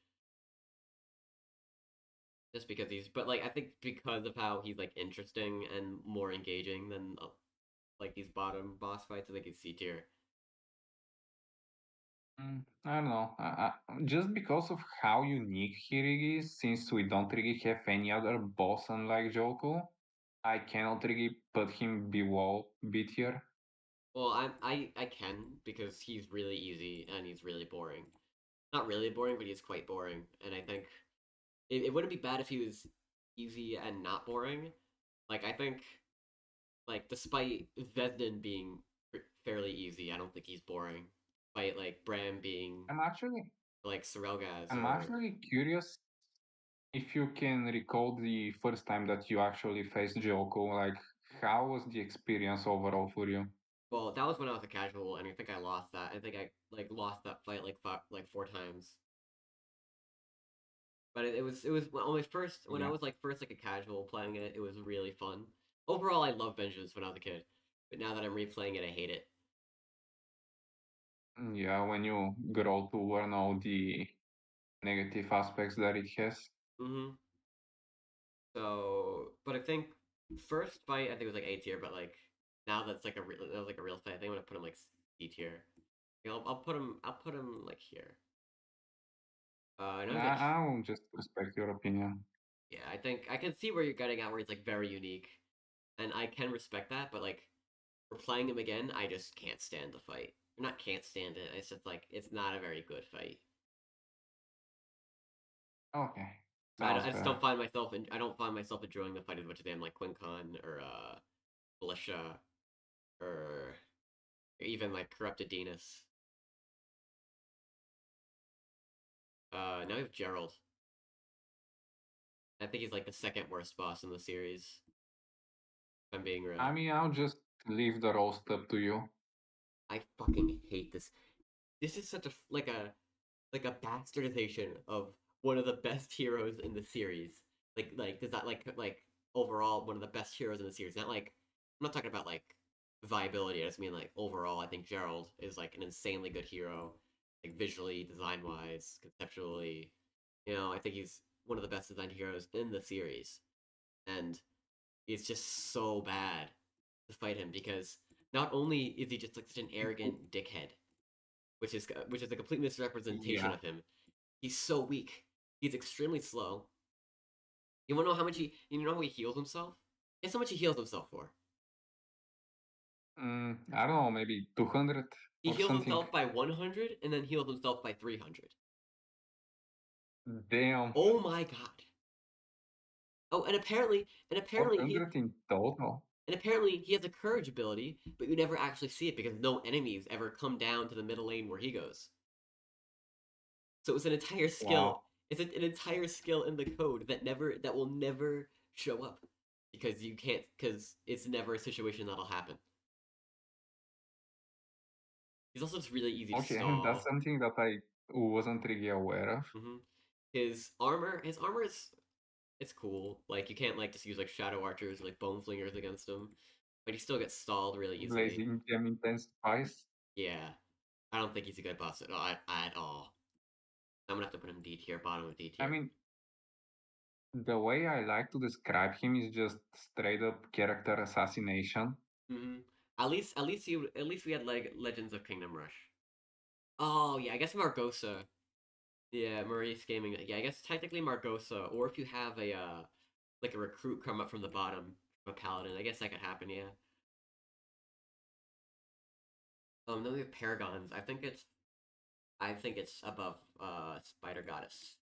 just because but like I think because of how he's like interesting and more engaging than like these bottom boss fights, I think he's C tier. I don't know. Just because of how unique he really is, since we don't really have any other boss unlike Joku, I cannot really put him below B tier. Well, I can because he's really easy and he's really boring. Not really boring, but he's quite boring. And I think it wouldn't be bad if he was easy and not boring. Like I think like despite Vesden being fairly easy, I don't think he's boring. Despite like Bram being I'm actually like Sorelgaz I'm or actually curious if you can recall the first time that you actually faced Joku. Like, how was the experience overall for you? well, that was when I was a casual, and I think I lost that. I think I like lost that fight like 4 times. But it was on my first when I Yeah. was like first like a casual playing it. It was really fun. Overall, I love Vengeance when I was a kid, but now that I'm replaying it, I hate it. Yeah, when you grow to learn all the negative aspects that it has. Mm-hmm. So, but I think first fight I think it was like A tier, but like now that's like that was like a real fight. I think I'm gonna put him like C tier. I'll put him. I'll put him like here. I know he's like I will just respect your opinion. yeah. I think I can see where you're getting at, where he's like very unique, and I can respect that. But like for playing him again, I just can't stand the fight. Not can't stand it. It's just like it's not a very good fight. Okay, I, sounds I just don't fair. find myself. I don't find myself enjoying the fight as much as I am like Quincon or Militia or even like Corrupted Venus. Now we have Gerald. I think he's like the second worst boss in the series. If I'm being real. I mean, I'll just leave the roast up to you. I fucking hate this. This is such a like a bastardization of one of the best heroes in the series. Like does that like overall one of the best heroes in the series? Not like I'm not talking about like viability. I just mean like overall. I think Gerald is like an insanely good hero, like visually, design wise, conceptually. I think he's one of the best designed heroes in the series, and it's just so bad to fight him because not only is he just like such an arrogant dickhead, which is a complete misrepresentation Yeah. of him. He's so weak. He's extremely slow. You want to know how much you know how he heals himself? Guess how much he heals himself for? I don't know, maybe 200 He or heals something. himself by 100 and then heals himself by 300. Damn, Oh my god. Oh, and apparently he 400 in total. and apparently he has a courage ability, but you never actually see it because no enemies ever come down to the middle lane where he goes. So it's an entire skill. Wow. It's an entire skill in the code that will never show up because you can't because it's never a situation that'll happen. He's also just really easy to Okay, that's stall. something that I wasn't really aware of. hmm his armor is it's cool. Like you can't like just use like shadow archers or like bone flingers against him, but he still gets stalled really easily. Blazing Gem intensifies. Yeah, I don't think he's a good boss at all. At all. I'm gonna have to put him D tier, bottom of D I tier. mean, The way I like to describe him is just straight up character assassination. Hmm. At least we had like Legends of Kingdom Rush. Oh yeah, I guess Margosa. Yeah, Maurice Gaming. Yeah, I guess technically Margosa, or if you have a like a recruit come up from the bottom from a paladin, I guess that could happen. Yeah. Then we have Paragons. I think it's above Spider Goddess.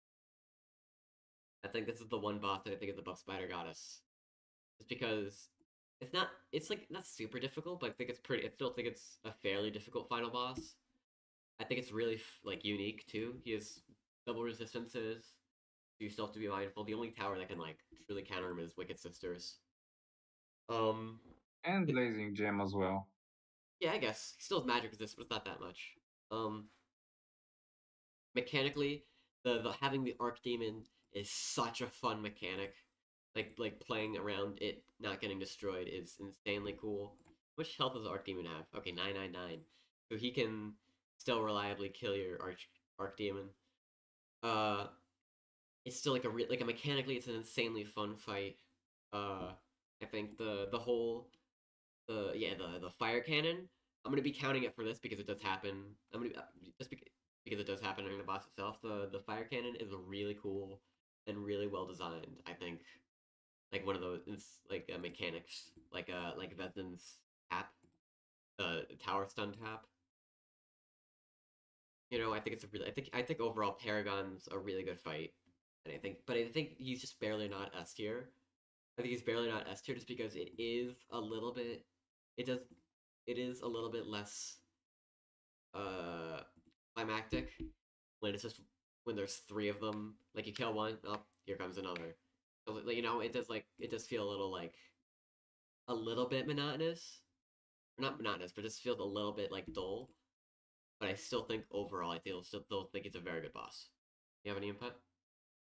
I think this is the one boss that I think is above Spider Goddess. Just because it's like not super difficult, but I still think it's a fairly difficult final boss. I think it's really like unique too. He has double resistances. So you still have to be mindful. The only tower that can like truly counter him is Wicked Sisters. Um, And it, Blazing Gem as well. yeah, I guess he still has magic resist, but it's not that much. Um, Mechanically, the having the Archdemon is such a fun mechanic. Like playing around it not getting destroyed is insanely cool. How much health does Archdemon have? Okay, 999. So he can still reliably kill your Archdemon. Uh, it's still like a mechanically, it's an insanely fun fight. Uh, I think the whole the fire cannon. I'm gonna be counting it for this because it does happen. I'm gonna just because it does happen during the boss itself. The fire cannon is really cool and really well designed. I think like one of those it's like mechanics like Vesden's tap, tower stun tap. I think it's a really I think overall Paragon's a really good fight, and I think he's just barely not S tier. I think he's barely not S tier just because it does it is a little bit less uh climactic when it's just when there's three of them. Like you kill one, oh, here comes another. So, it does feel a little bit monotonous. Not monotonous, but it just feels a little bit like dull. But I still think overall, still think it's a very good boss. You have any input?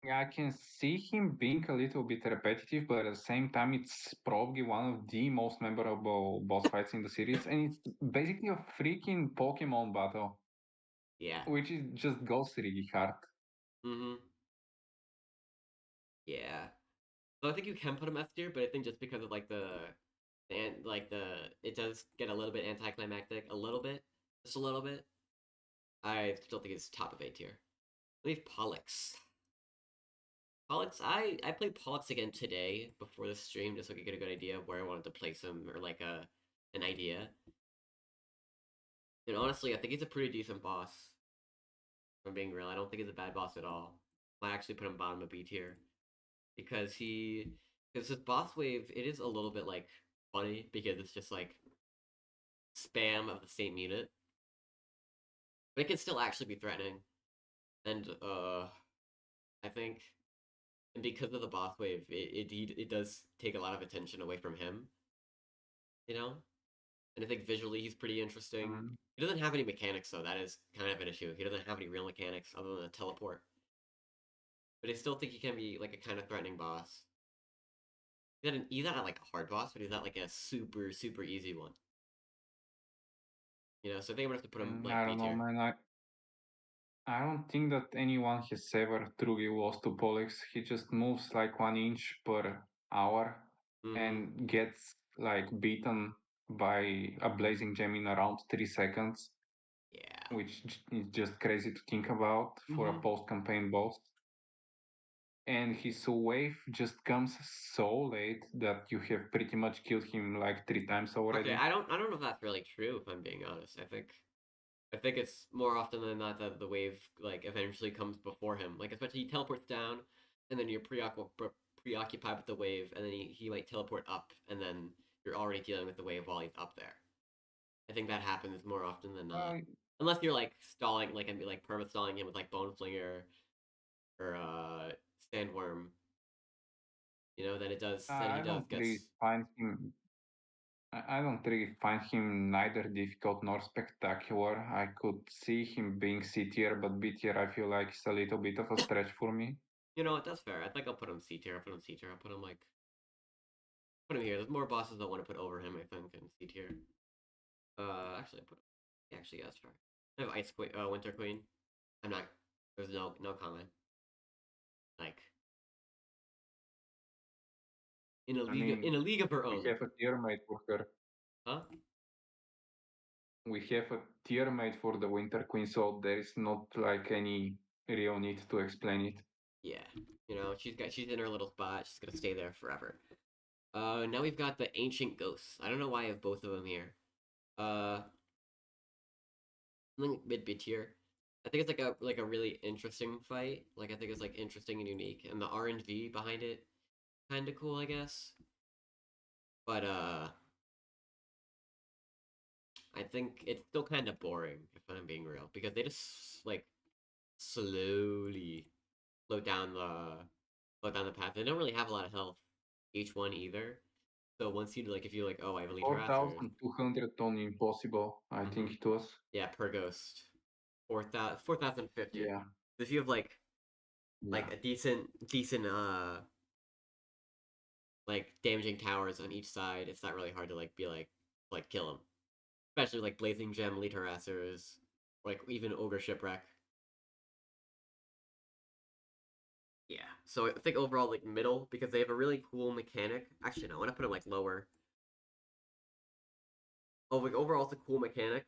Yeah, I can see him being a little bit repetitive, but at the same time, it's probably one of the most memorable boss fights in the series, and it's basically a freaking Pokemon battle, Yeah. which is just goes really hard. Mm-hmm. Yeah. So I think you can put him S tier, but I think just because of and like the it does get a little bit anticlimactic, a little bit, just a little bit. I still think it's top of A tier. Leave Pollux. Pollux, I played Pollux again today before the stream just so I could get a good idea of where I wanted to place him or like an idea. And honestly, I think he's a pretty decent boss. If I'm being real, I don't think he's a bad boss at all. I actually put him bottom of B tier because his boss wave it is a little bit like funny because it's just like spam of the same unit, but it can still actually be threatening. And I think and because of the boss wave, it does take a lot of attention away from him, you know. And I think visually he's pretty interesting. Mm, He doesn't have any mechanics though. That is kind of an issue. He doesn't have any real mechanics other than a teleport. But I still think he can be like a kind of threatening boss. He's not like a hard boss, but he's not like a super super easy one. So I think I'm gonna have to put him like I B don't know, tier. man. I don't think that anyone has ever truly lost to Pollux. He just moves like 1 inch per hour Mm-hmm. and gets like beaten by a blazing gem in around 3 seconds, Yeah. which is just crazy to think about for a Mm-hmm. post-campaign boss. And his wave just comes so late that you have pretty much killed him like 3 times Okay, already. I don't know if that's really true. If I'm being honest, I think it's more often than not that the wave like eventually comes before him. Like especially he teleports down, and then you're preoccupied with the wave, and then he might teleport up, and then you're already dealing with the wave while he's up there. I think that happens more often than not, Uh, unless you're like stalling, like and be like perma stalling him with like Bone Flinger or Sandworm. Then he I does don't really gets. find him I don't really find him neither difficult nor spectacular. I could see him being C tier, but B tier I feel like it's a little bit of a stretch for me. That's fair. I think I'll put him C tier. I'll put him C tier. I'll put him here. There's more bosses I want to put over him. I think in C tier. Actually, I put him. Yeah, actually, yeah, that's fair. I have Ice Queen, Winter Queen. I'm not. There's no comment. Like I mean, in a league of her we own. have a tier made for her. Huh? We have a tier made for the Winter Queen, so there is not like any real need to explain it. Yeah. She's in her little spot. She's gonna stay there forever. Now we've got the Ancient Ghosts. I don't know why I have both of them here. Uh, something mid tier. I think it's like a really interesting fight. Like I think it's like interesting and unique, and the RNG behind it kind of cool, I guess. But I think it's still kind of boring if I'm being real because they just like slowly slow down the path. They don't really have a lot of health each one either. So once you like, if you like, oh, I have elite harassers. 4,200 on impossible, I think Mm-hmm. it was. Yeah, per ghost, 4,050. Yeah, So if you have yeah. like a decent like damaging towers on each side, it's not really hard to like be like kill them. Especially like blazing gem elite harassers, like even ogre shipwreck. Yeah. So I think overall like middle because they have a really cool mechanic. Actually, no, I want to put them like lower. Oh, like overall it's a cool mechanic,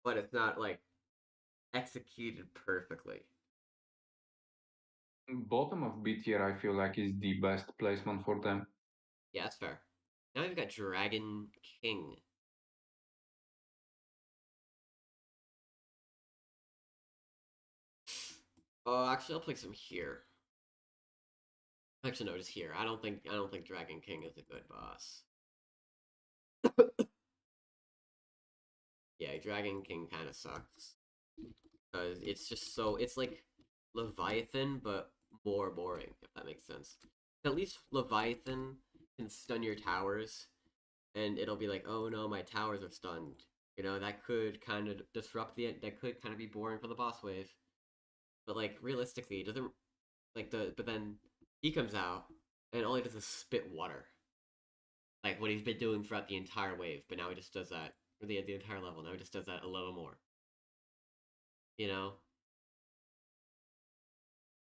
but it's not like executed perfectly. Bottom of B tier, I feel like is the best placement for them. Yeah, that's fair. Now we've got Dragon King. Oh, actually, I'll place him here. Actually, no, just here. I don't think Dragon King is a good boss. Yeah, Dragon King kind of sucks because it's like Leviathan but more boring if that makes sense. At least Leviathan can stun your towers, and it'll be like, oh no, my towers are stunned. That could kind of disrupt that could kind of be boring for the boss wave. But like realistically, it doesn't but then he comes out and all he does is spit water. Like what he's been doing throughout the entire wave, but now he just does that for the entire level. Now he just does that a little more. You know,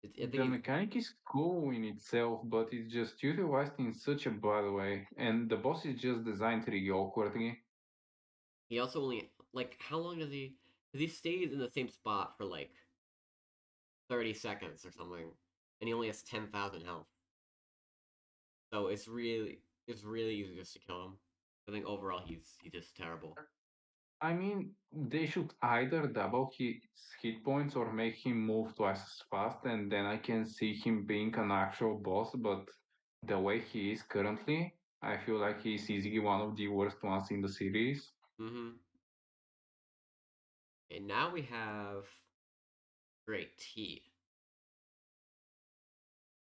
I think The mechanic is cool in itself, but it's just utilized in such a bad way, and the boss is just designed really awkwardly. he also only like how long does he? Because he stays in the same spot for like 30 seconds or something, and he only has 10,000 health. So it's really easy just to kill him. I think overall he's just terrible. I mean, they should either double his hit points or make him move twice as fast, and then I can see him being an actual boss, but the way he is currently, I feel like he's easily one of the worst ones in the series. Mm-hmm. And now we have Great T.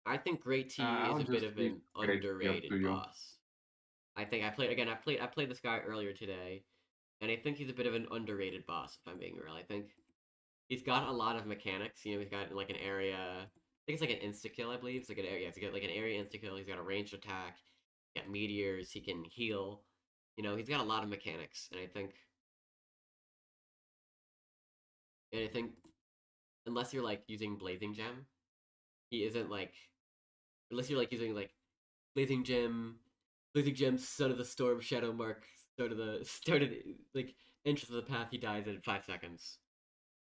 I think Great T is I'll a bit just of leave an Great T up to underrated you. boss. I played this guy earlier today, and I think he's a bit of an underrated boss, if I'm being real. I think he's got a lot of mechanics. He's got like an area. I think it's like an insta kill, I believe. It's like an area. Yeah, it's got like an area insta kill. He's got a ranged attack. He's got meteors. He can heal. He's got a lot of mechanics, and I think unless you're like using blazing gem, he isn't like unless you're like using like blazing gem, son of the storm, shadow mark, start of the like entrance of the path. He dies in 5 seconds.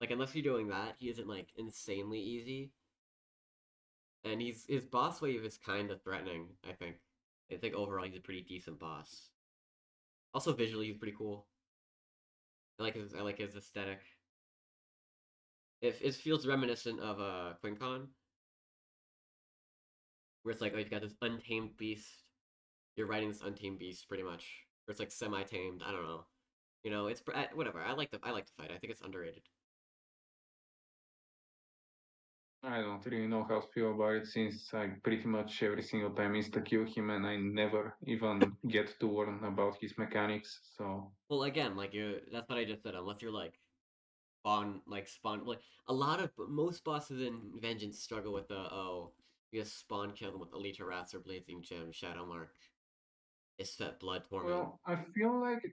Like unless you're doing that, he isn't like insanely easy. And his boss wave is kind of threatening. I think overall he's a pretty decent boss. Also visually, he's pretty cool. I like his aesthetic. It feels reminiscent of Quincon, where it's like, oh, you've got this untamed beast. You're riding this untamed beast, pretty much. Or it's like semi-tamed. I don't know. It's whatever. I like the fight. I think it's underrated. I don't really know how to feel about it since I pretty much every single time insta kill him and I never even get to learn about his mechanics. So Well, again, like that's what I just said. Unless you're like spawn like a lot of most bosses in Vengeance struggle with the you just spawn kill them with Elite Harasser, Blazing Gem, Shadow Mark, Isfet, Blood Torment. well, I feel like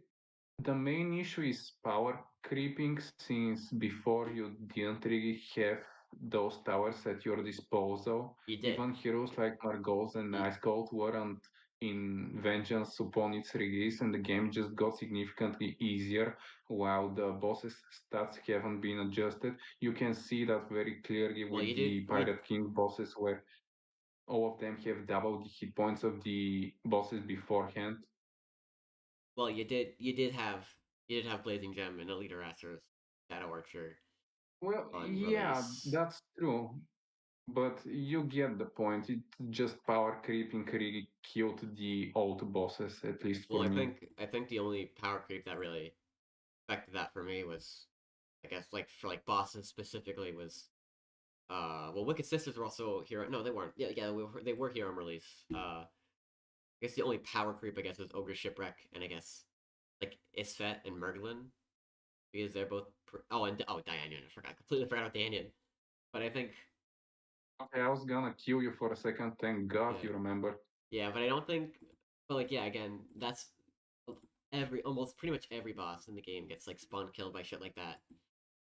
the main issue is power creeping since before you didn't really have those towers at your disposal. You did. Even heroes like Margos and You, Ice Cold weren't in vengeance upon its release, and the game just got significantly easier while the bosses' stats haven't been adjusted. You can see that very clearly well, with you did. the Pirate King bosses, where all of them have double the hit points of the bosses beforehand. Well, you did have Blazing Gem and Elite Arrasers, Shadow Archer Well, on yeah, release. that's true. But you get the point. It just power creeping really killed the old bosses, at least Well, for me. I think the only power creep that really affected that for me was, I guess, like for like bosses specifically was well, Wicked Sisters were also hero. No, they weren't. Yeah, yeah, they were hero on release. I guess the only power creep I guess is Ogre Shipwreck and I guess like Isfet and Merglin because they're both Dianion. I forgot completely forgot about Dianion. But I think Okay, I was gonna kill you for a second. Thank God yeah, you remember. yeah, but I don't think. But like yeah, again, that's every almost pretty much every boss in the game gets like spawn killed by shit like that.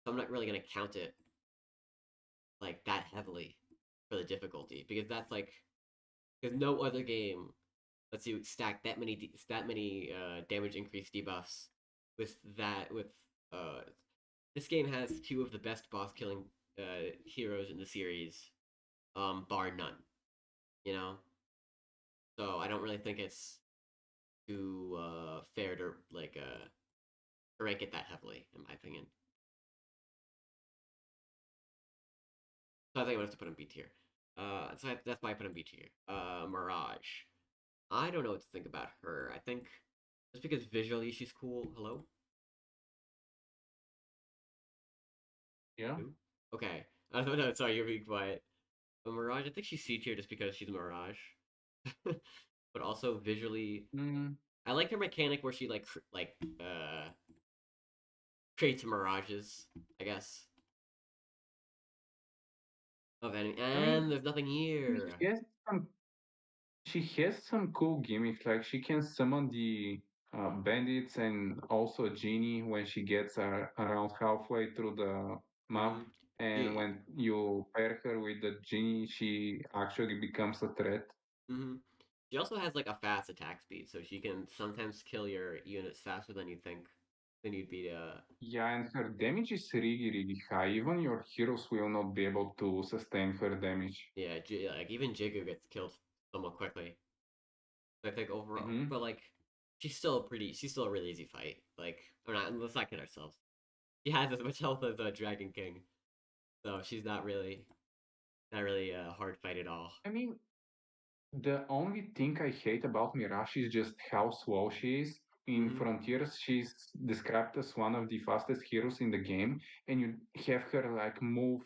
So I'm not really gonna count it like that heavily for the difficulty because that's like because no other game lets you stack that many damage increase debuffs with that with uh this game has two of the best boss killing heroes in the series, bar none. You know, so I don't really think it's too fair to like rank it that heavily, in my opinion. So I think I'm gonna have to put him B tier. That's why I put him B tier. Mirage. I don't know what to think about her. I think just because visually she's cool. Hello. Yeah. Who? Okay. No, sorry, you're being quiet. But Mirage, I think she's C tier just because she's Mirage. But also visually, Mm, I like her mechanic where she creates mirages. I guess of any, I mean, and there's nothing here. she has some she has some cool gimmicks. Like she can summon the bandits and also Genie when she gets around halfway through the map. Mm-hmm. And Yeah. when you pair her with the Genie, she actually becomes a threat. Mm-hmm. She also has like a fast attack speed, so she can sometimes kill your units faster than you think than you'd be. Yeah, and her damage is really, really high. Even your heroes will not be able to sustain her damage. Yeah, like even Jigu gets killed somewhat quickly. I think overall, Mm-hmm. but like she's still a really easy fight. Like, or not, let's not kid ourselves. She has as much health as a Dragon King, so she's not really a hard fight at all. I mean, the only thing I hate about Mirage is just how slow she is. In Mm-hmm. Frontiers, she's described as one of the fastest heroes in the game, and you have her like move.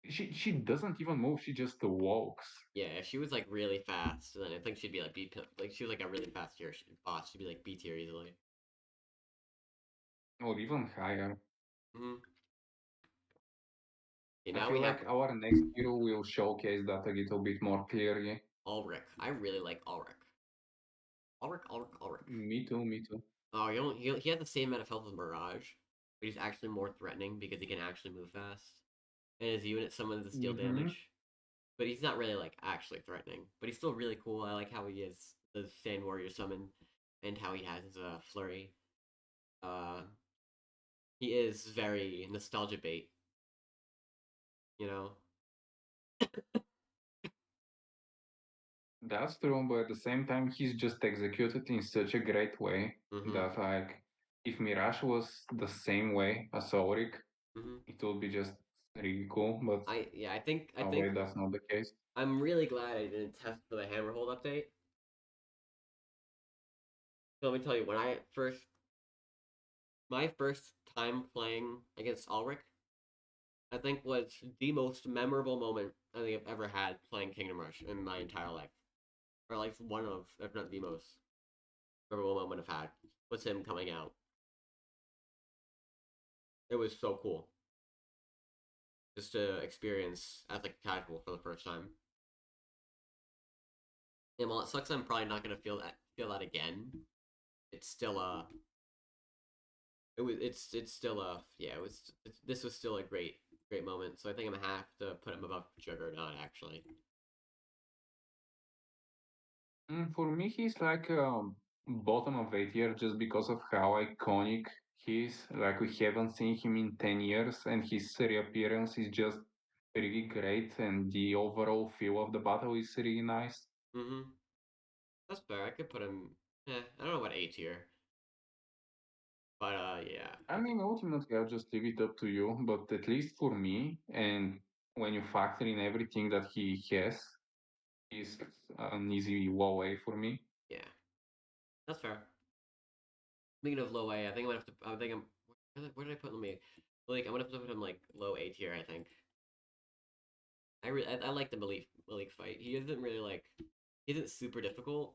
She doesn't even move; she just walks, Yeah, if she was like really fast, then I think she'd be like like she was like a really fast tier boss. She'd be like B tier easily. or even higher. Mm-hmm. Okay, I now feel we have like our next hero will showcase that a little bit more clearly. Ulrich. I really like Ulrich. Ulrich. Me too, me too. Oh, he has the same amount of health as Mirage, but he's actually more threatening because he can actually move fast, and his unit summons the steal Mm-hmm. damage. But he's not really like actually threatening. But he's still really cool. I like how he is the Sand Warrior summon, and how he has his flurry. Uh, he is very nostalgia bait. You know. That's true, but at the same time, he's just executed in such a great way Mm-hmm. that, like, if Mirage was the same way as Auric, Mm-hmm. it would be just really cool. But I no think way, that's not the case. I'm really glad I didn't test for the Hammerhold update. So let me tell you, when I first my first time playing against Ulrich, I think was the most memorable moment I think I've ever had playing Kingdom Rush in my entire life, or like one of, if not the most memorable moment I've had was him coming out. It was so cool just to experience as like a casual for the first time. And while it sucks, I'm probably not gonna feel that again. It's still it's still this was still a great great moment. So I think I'm gonna have to put him above Juggernaut actually. For me, he's like bottom of A tier just because of how iconic he is. Like we haven't seen him in 10 years, and his reappearance is just really great, and the overall feel of the battle is really nice. Mm-hmm. That's fair. I could put him. I don't know what A tier, but yeah, I I think mean, ultimately, I'll just leave it up to you, but at least for me, and when you factor in everything that he has, he's an easy low A for me. yeah, that's fair. Speaking of low A, I think I'm gonna have to. I think I'm. Where did I put me? Like I'm gonna have to put him like low A tier. I think. I like the Malik fight. He isn't really like. He isn't super difficult,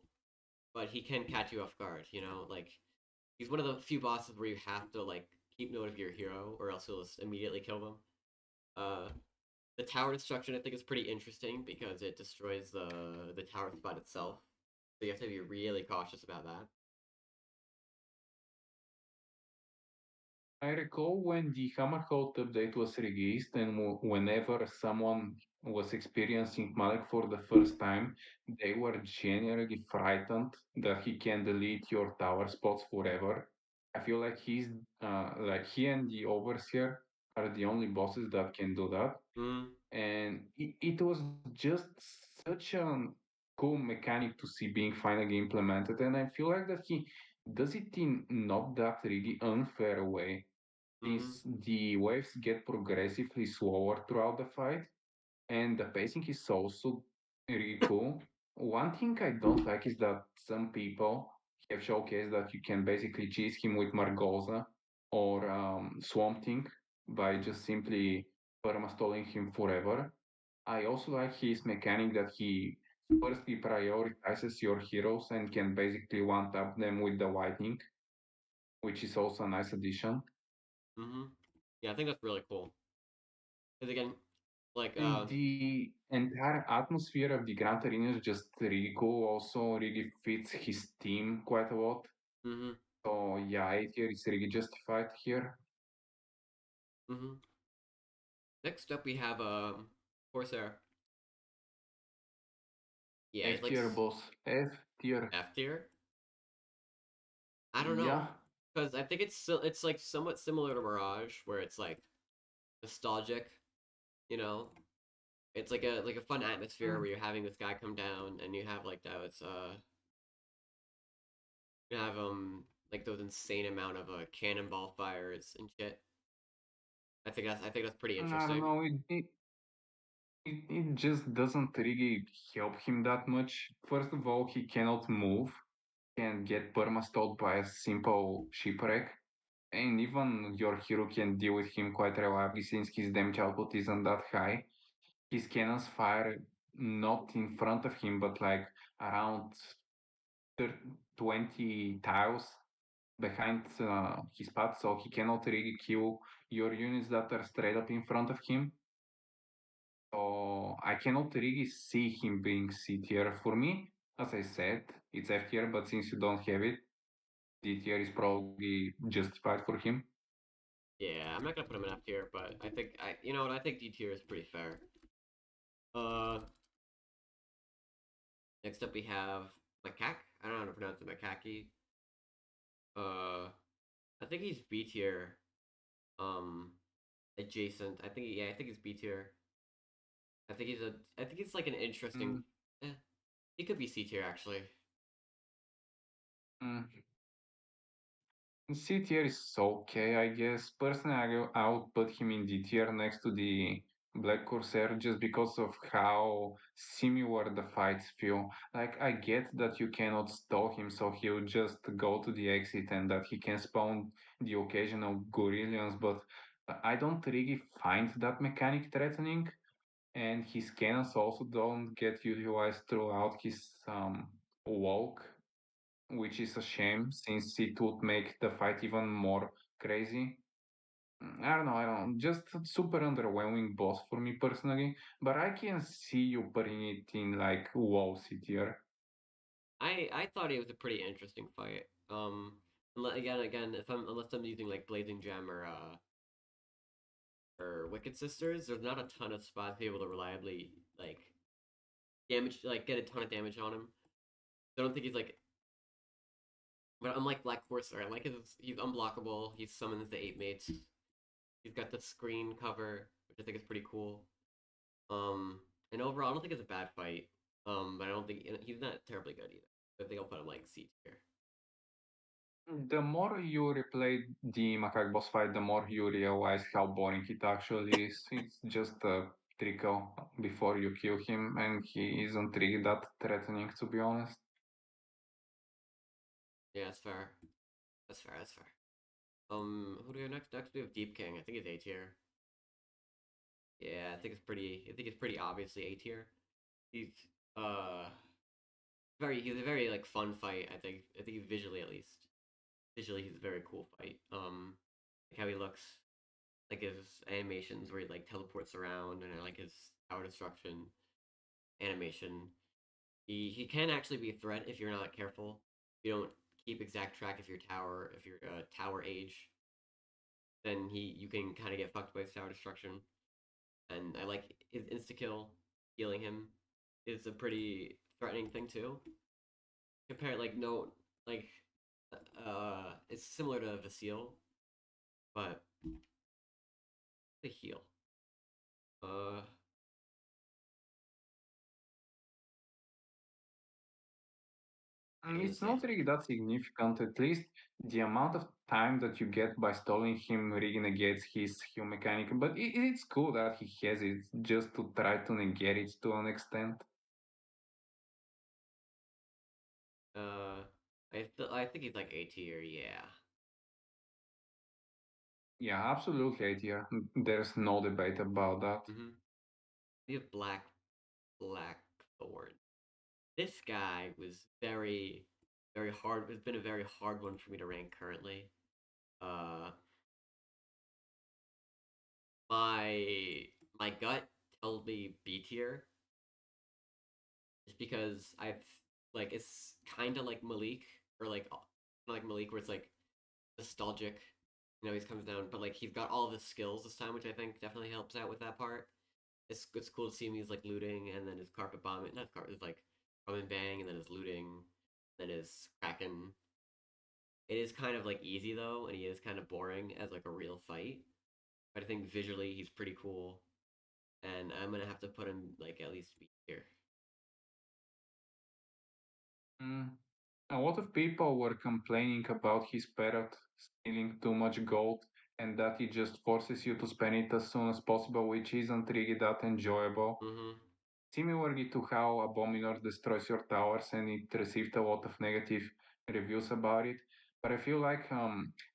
but he can catch you off guard. You know, like he's one of the few bosses where you have to like keep note of your hero, or else he'll just immediately kill them. Uh, the tower destruction I think is pretty interesting because it destroys the tower spot itself. So you have to be really cautious about that. I recall when the Hammerhold update was released, and whenever someone was experiencing Malik for the first time, they were genuinely frightened that he can delete your tower spots forever. I feel like like he and the Overseer are the only bosses that can do that, Mm, and it was just such a cool mechanic to see being finally implemented, and I feel like that he does it in not that really unfair way mm-hmm, since the waves get progressively slower throughout the fight, and the pacing is also really cool. One thing I don't like is that some people have showcased that you can basically cheese him with Margosa or Swamp Thing by just simply permastalling him forever. I also like his mechanic that he firstly prioritizes your heroes and can basically one tap them with the lightning, which is also a nice addition. mm-hmm. Yeah, I think that's really cool. Because again, like And the entire atmosphere of the Gran Torino is just really cool. Also, really fits his team quite a lot. mm-hmm, So yeah, A tier is really justified here. mm-hmm. Next up we have Corsair. Yeah, he's F like tier boss. F tier. F tier. I don't know, Yeah. because I think it's like somewhat similar to Mirage, where it's like nostalgic. You know, it's like a fun atmosphere Mm, where you're having this guy come down, and you have like those you have like those insane amount of cannonball fires and shit. I think that's pretty I don't interesting. know. It just doesn't really help him that much. First of all, he cannot move. Can get permastalled by a simple shipwreck. And even your hero can deal with him quite reliably since his damage output isn't that high. His cannons fire not in front of him, but like around 20 tiles behind his path, so he cannot really kill your units that are straight up in front of him. So I cannot really see him being C tier. For me, as I said, it's F tier, but since you don't have it, D tier is probably justified for him. Yeah, I'm not gonna put him in F tier, but I think you know what, I think D tier is pretty fair. Uh, Next up we have Macaque. I don't know how to pronounce it, Macaque. Uh, I think he's B tier. Um, Adjacent. I think he's B tier. I think he's like an interesting. Mm, Eh, he could be C tier actually. mm. C tier is okay, I guess. Personally, I would put him in D tier next to the Black Corsair just because of how similar the fights feel. Like, I get that you cannot stall him, so he'll just go to the exit and that he can spawn the occasional Gorillions, but I don't really find that mechanic threatening. And his cannons also don't get utilized throughout his walk, which is a shame since it would make the fight even more crazy. I don't know, just a super underwhelming boss for me personally, but I can see you putting it in like WoW C tier. I thought it was a pretty interesting fight. Again, if I'm unless I'm using like Blazing Gem or or Wicked Sisters, there's not a ton of spots to be able to reliably like damage, like get a ton of damage on him. So I don't think he's like. But unlike Black Courser, I like his. He's unblockable. He summons the 8 mates. He's got the screen cover, which I think is pretty cool. And overall, I don't think it's a bad fight. But I don't think he's not terribly good either. I think I'll put him like C tier. The more you replay the Macaque boss fight, the more you realize how boring it actually is. It's just a trickle before you kill him, and he isn't really that threatening, to be honest. Yeah, that's fair. That's fair. That's fair. Who do we have next? Next we have Deep King. I think he's A tier. Yeah, I think it's pretty. I think it's pretty obviously A tier. He's uh He's a very like fun fight. I think visually at least. Visually, he's a very cool fight. Like how he looks, like his animations where he like teleports around, and I like his tower destruction animation. He can actually be a threat if you're not careful. If you don't keep exact track of your tower, if you're tower age, then you can kind of get fucked by his tower destruction. And I like his insta kill, healing him is a pretty threatening thing too. Compare like no like it's similar to Vasile, but the heal. Uh what do you It's say? not really that significant, at least the amount of time that you get by stalling him really negates his heal mechanic, but it's cool that he has it just to try to negate it to an extent. Uh I think he's like A tier, yeah. Yeah, absolutely, idea. There's no debate about that. Mm-hmm. We have Blackthorn. This guy was very hard. It's been a very hard one for me to rank currently. Uh, my my gut tells me B tier, just because I've like it's kind of like Malik or like Malik where it's like nostalgic. You know, he comes down, but like he's got all of his skills this time, which I think definitely helps out with that part. It's cool to see him. He's like looting, and then his carpet bombing. Not carpet. It's like bomb and bang, and then his looting, then his kraken. It is kind of like easy though, and he is kind of boring as like a real fight. But I think visually he's pretty cool, and I'm gonna have to put him like at least B tier. Mm. A lot of people were complaining about his parrot stealing too much gold and that he just forces you to spend it as soon as possible, which isn't really that enjoyable. Mm-hmm. Similarly to how Abominor destroys your towers and it received a lot of negative reviews about it. But I feel like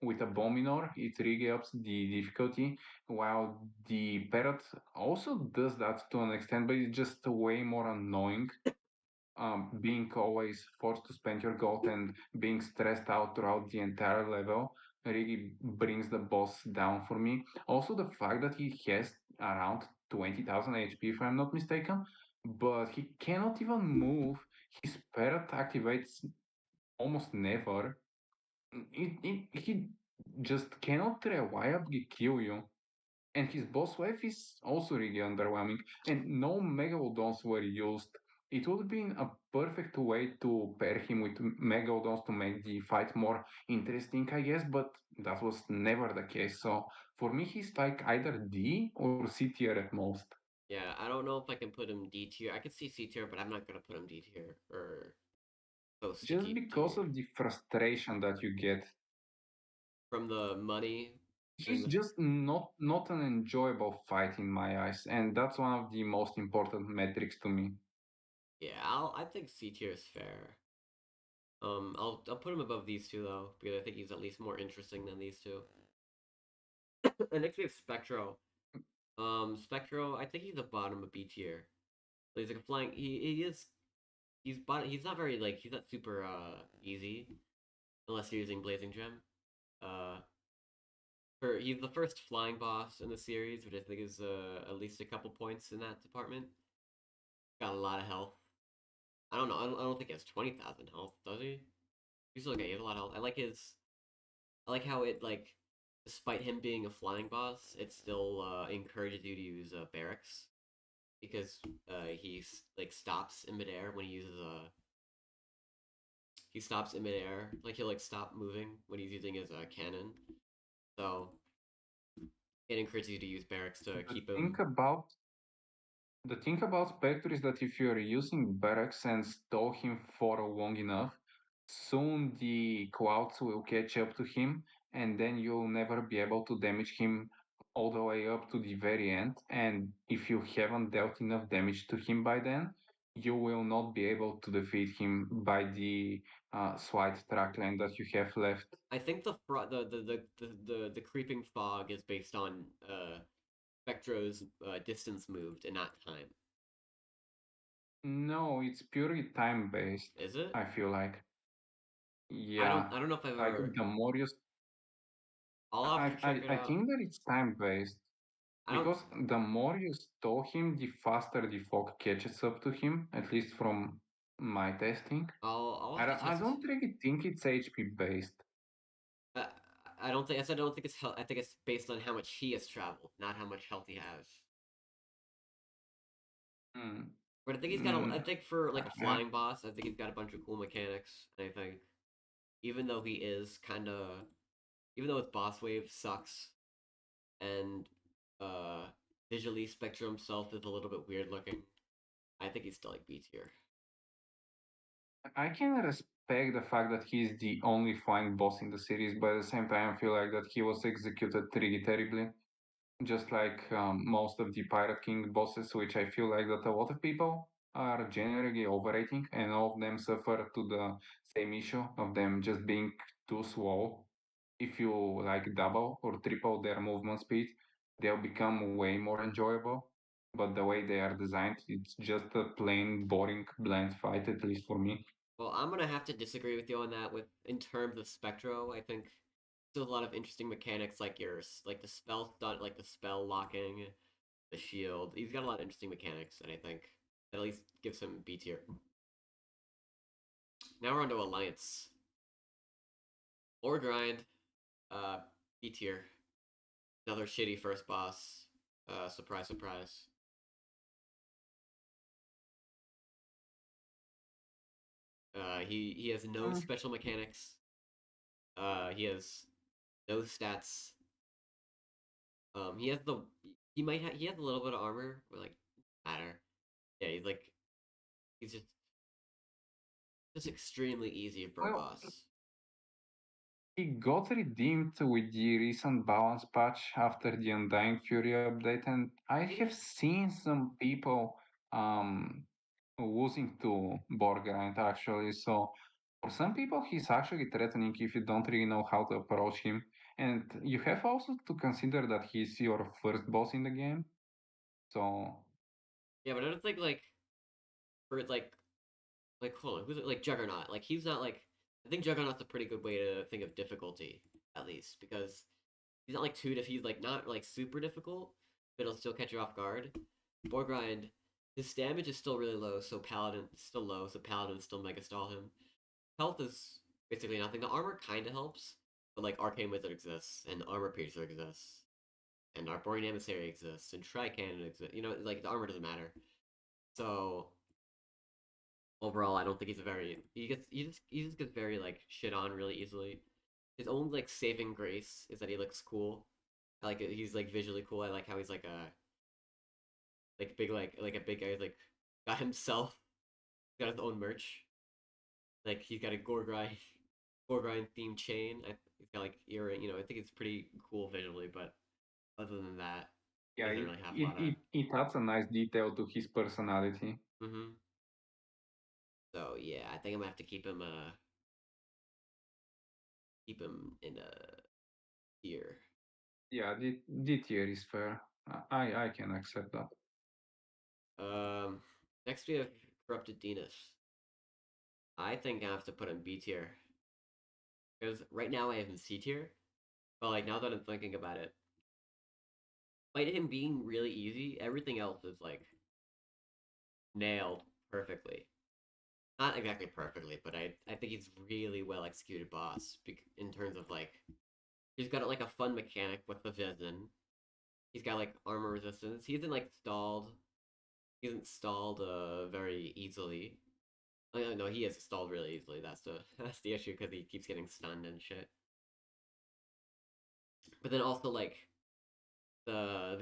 with Abominor, it really ups the difficulty, while the parrot also does that to an extent, but it's just way more annoying. Being always forced to spend your gold and being stressed out throughout the entire level really brings the boss down for me. Also, the fact that he has around 20,000 HP, if I'm not mistaken, but he cannot even move. His parrot activates almost never. He just cannot reliably kill you. And his boss wave is also really underwhelming, and no Megalodons were used. It would have been a perfect way to pair him with Megalodons to make the fight more interesting, I guess, but that was never the case. So for me, he's like either D or C tier at most. Yeah, I don't know if I can put him D tier. I could see C tier, but I'm not gonna put him D tier or close to Just keep because tier of the frustration that you get. from the money and He's the just not an enjoyable fight in my eyes, and that's one of the most important metrics to me. yeah. I think C tier is fair. I'll put him above these two though because I think he's at least more interesting than these two. And next we have Spectro. Spectro, I think he's the bottom of B tier. He's like a flying. He is. He's not very like he's not super easy unless you're using Blazing Gem. Uh, he's the first flying boss in the series, which I think is at least a couple points in that department. Got a lot of health. I don't know. I don't think he has 20,000 health, does he? He's okay. He has a lot of health. I like his. I like how it like despite him being a flying boss, it still encourages you to use barracks because like stops in midair when he uses he stops in midair. Like he'll like stop moving when he's using his cannon. So it encourages you to use barracks to The keep thing him. about The thing about Spectre is that if you're using barracks and stall him for long enough, soon the clouds will catch up to him, and then you'll never be able to damage him all the way up to the very end. And if you haven't dealt enough damage to him by then, you will not be able to defeat him by the slight track line that you have left. I think the creeping fog is based on Spectro's distance moved and not time. No, it's purely time based, Is it? I feel like. Yeah, I don't know if I've like ever. the more you I'll have to check it I out. think that it's time based I don't. because the more you stall him, the faster the fog catches up to him, at least from my testing. I'll have to I test. don't really think it's HP based. I, I don't think I said I don't think it's I think it's based on how much he has traveled, not how much health he has. Hmm. But I think he's got a. Mm, I think for like a I, flying boss, I think he's got a bunch of cool mechanics. And I think even though he is kind of, even though his boss wave sucks and uh visually Spectre himself is a little bit weird looking, I think he's still like B tier. I can respect the fact that he's the only flying boss in the series, but at the same time, I feel like that he was executed really terribly. Just like most of the Pirate King bosses, which I feel like that a lot of people are generally overrating, and all of them suffer to the same issue of them just being too slow. If you like double or triple their movement speed, they'll become way more enjoyable. But the way they are designed, it's just a plain boring bland fight, at least for me. Well, I'm gonna have to disagree with you on that. With in terms of Spectro, I think still a lot of interesting mechanics like yours, like the spell stun, like the spell locking, the shield. He's got a lot of interesting mechanics, and I think that at least gives him B tier. Now we're on to Alliance or Grind. Uh, B tier. Another shitty first boss. Surprise, surprise. He has no Mm, special mechanics. He has no stats. He has the he has a little bit of armor, but like matter. Yeah, he's just extremely easy for a Well, boss. he got redeemed with the recent balance patch after the Undying Fury update, and I Did have he? seen some people um, losing to Borgrind actually. So for some people, he's actually threatening if you don't really know how to approach him. And you have also to consider that he's your first boss in the game. So Yeah, but I don't think for hold on, who's it? Like Juggernaut. Like he's not like I think Juggernaut's a pretty good way to think of difficulty at least because he's not like too he's like not like super difficult, but it'll still catch you off guard. Borgrind, his damage is still really low, so Paladin still low, so Paladin still mega stall him. Health is basically nothing. The armor kind of helps, but like Arcane Wizard exists, and Armor Piercer exists, and Arborean Emissary exists, and Tri-Cannon exists. You know, like the armor doesn't matter. So overall, I don't think he's a very he just gets very like shit on really easily. His only like saving grace is that he looks cool. I like it. He's like visually cool. I like how he's like a big guy. He's like got himself got his own merch. Like he's got a Gorgrind themed chain. He's got like earring. You know, I think it's pretty cool visually. But other than that, he yeah, doesn't really have a lot of. it adds a nice detail to his personality. Mm-hmm. So yeah, I think I'm gonna have to keep him in a tier. Yeah, the tier is fair. I can accept that. Um, next we have Corrupted Dinas. I think I have to put him B tier because right now I have him C tier. But like now that I'm thinking about it, like him being really easy, everything else is like nailed perfectly. Not exactly perfectly, but I think he's really well executed boss in terms of like He's got like a fun mechanic with the Vision. He's got like armor resistance. He isn't like stalled. He isn't stalled very easily. No, he is stalled really easily. That's the that's the issue because he keeps getting stunned and shit. But then also like the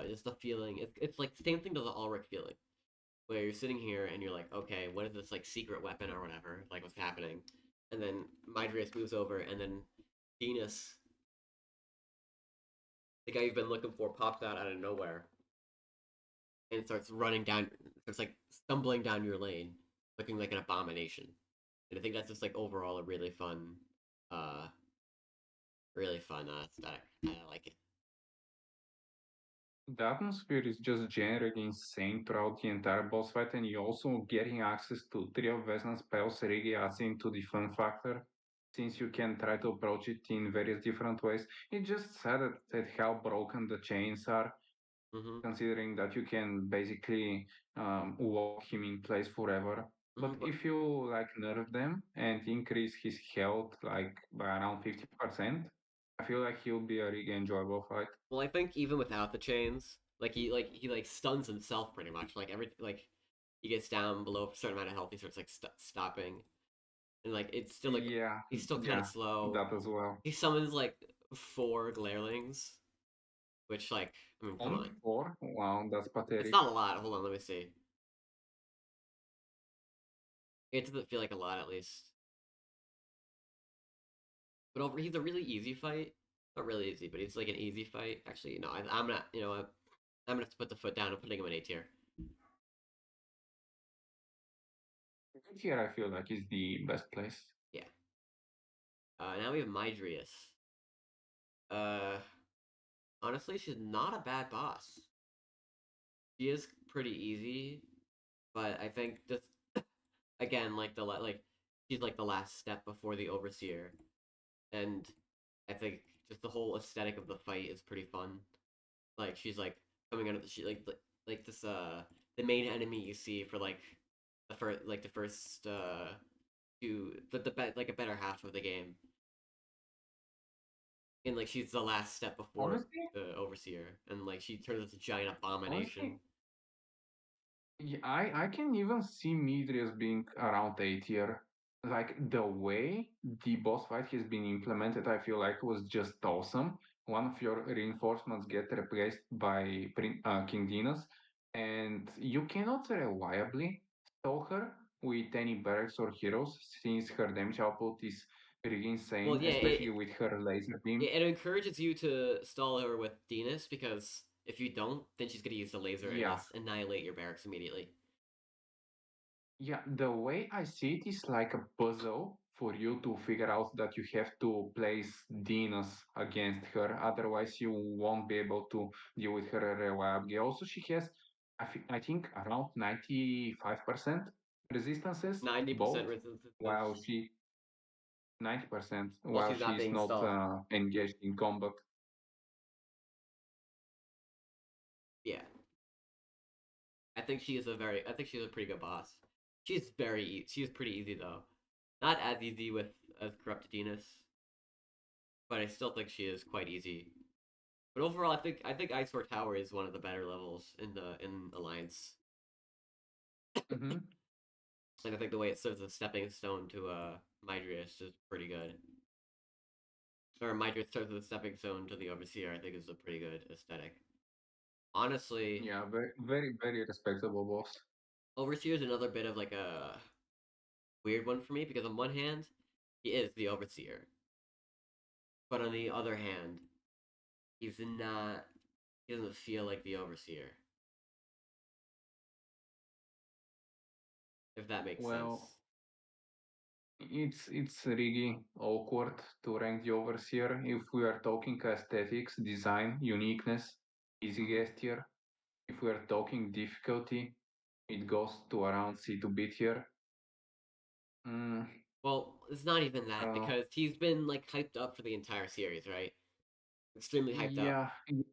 just the feeling. It's like the same thing to the Ulrich feeling, where you're sitting here and you're like, okay, what is this like secret weapon or whatever? Like what's happening? And then Midrius moves over, and then Venus, the guy you've been looking for, pops out of nowhere and starts running down, starts like stumbling down your lane, looking like an abomination. And I think that's just like overall a uh, really fun stack. I like it. The atmosphere is just generally insane throughout the entire boss fight, and you also getting access to three of Vesna's spells really adds into the fun factor, since you can try to approach it in various different ways. It just sad at how broken the chains are, Mm-hmm. considering that you can basically lock him in place forever. But Mm-hmm. But if you like nerf them and increase his health like by around 50%, I feel like he'll be a really enjoyable fight. well, I think even without the chains, like he stuns himself pretty much. Like every like he gets down below a certain amount of health, he starts like stopping, and like it's still like Yeah, he's still kind of yeah, slow. that as well. He summons like four Glairlings, which like I mean, come Only on, four? Wow, that's it's pathetic. not a lot. Hold on, let me see. It doesn't feel like a lot at least. But over he's a really easy fight. Not really easy, but it's like an easy fight. Actually, no, I'm not. I'm gonna have to put the foot down. I'm putting him in A tier. Here I feel like is the best place. Yeah. Now we have Midrius. Uh, honestly, she's not a bad boss. She is pretty easy, but I think just again like she's like the last step before the Overseer, and I think just the whole aesthetic of the fight is pretty fun. Like she's like coming out of the she like this the main enemy you see for like the first two like a better half of the game, and like she's the last step before Honestly, the Overseer, and like she turns into a giant abomination. honestly, yeah, I can even see Midrius being around A tier. Like the way the boss fight has been implemented, I feel like was just awesome. One of your reinforcements get replaced by King Dinas, and you cannot reliably stall her with any barracks or heroes since her damage output is really Well, insane, yeah, especially with her laser beam. it encourages you to stall her with Dinas because if you don't, then she's gonna use the laser and Yeah, just annihilate your barracks immediately. Yeah, the way I see it is like a puzzle for you to figure out that you have to place Dinos against her, otherwise you won't be able to deal with her reliably. Also, she has, I think, around 95% resistances, 90% both, while resistance she 90%, while while she's not she's being not stalled. engaged in combat. Yeah, I think she's a pretty good boss. She's pretty easy though. Not as easy with as Corrupted Dinas, but I still think she is quite easy. But overall, I think Icewar Tower is one of the better levels in Alliance, Hmm. and I think the way it serves as a stepping stone to Midrius is pretty good. Or Midrius serves as a stepping stone to the Overseer. I think is a pretty good aesthetic. Honestly, Yeah, very, very, very respectable boss. Overseer is another bit of like a weird one for me because on one hand, he is the Overseer, but on the other hand, he's not. He doesn't feel like the Overseer, if that makes Well, sense. it's really awkward to rank the overseer if we are talking aesthetics, design, uniqueness, easy Mm-hmm. guess tier. If we are talking difficulty, it goes to around C to B tier. Mm, Well, it's not even that uh, because he's been like hyped up for the entire series, right? Extremely hyped up. yeah, you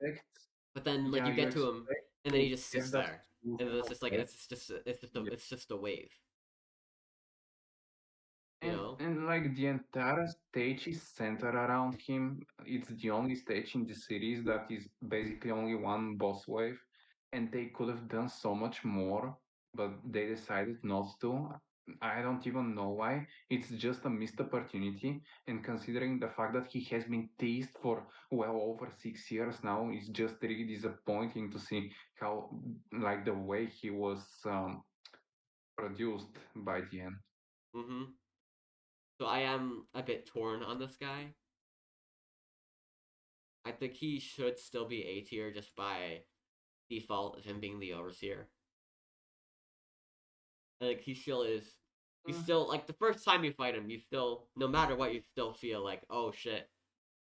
expect, But then like yeah, you you get to him, expect and then to he just have sits that there, smooth and it's just like progress. it's just a Yeah. it's just a wave. You know? And like the entire stage is centered around him. It's the only stage in the series that is basically only one boss wave, and they could have done so much more, but they decided not to. I don't even know why. It's just a missed opportunity, and considering the fact that he has been teased for well over 6 years now, it's just really disappointing to see how, like, the way he was produced by the end. Mm-hmm. So I am a bit torn on this guy. I think he should still be A tier just by default of him being the overseer. Like he still is. He's still like the first time you fight him, you still, no matter what, you still feel like, oh shit,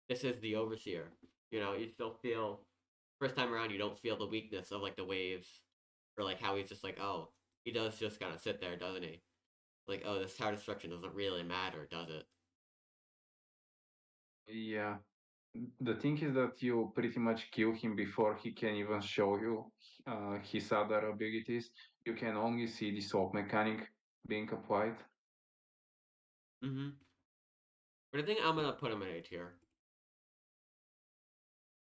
this is the overseer. You know, you still feel first time around, you don't feel the weakness of like the waves, or like how he's just like, oh, he does just kind of sit there, doesn't he? Like, oh, this tower destruction doesn't really matter, does it? Yeah. The thing is that you pretty much kill him before he can even show you his other abilities. You can only see the sword mechanic being applied. Mm-hmm. But I think I'm gonna put him in A tier.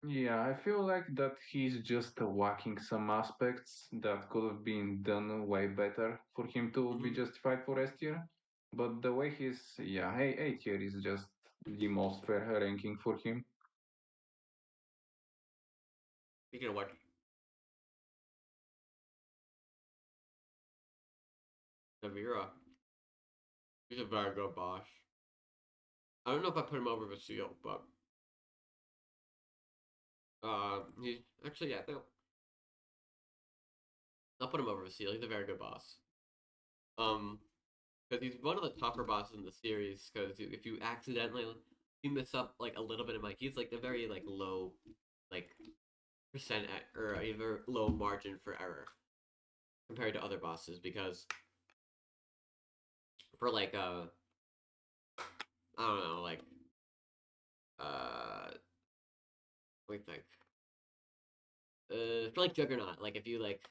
Yeah, I feel like that he's just lacking some aspects that could have been done way better for him to be Mm-hmm. justified for S tier. But the way he's, yeah, A tier is just the most fair ranking for him. Speaking of what, Navira, he's a very good boss. I don't know if I put him over Vasile, but he's actually yeah, I think I'll put him over Vasile. He's a very good boss. Um, because he's one of the tougher bosses in the series. Because if you accidentally you miss up like a little bit of like he's like a very like low like or a very low margin for error compared to other bosses. Because for like I don't know like uh let me think for like Juggernaut like if you like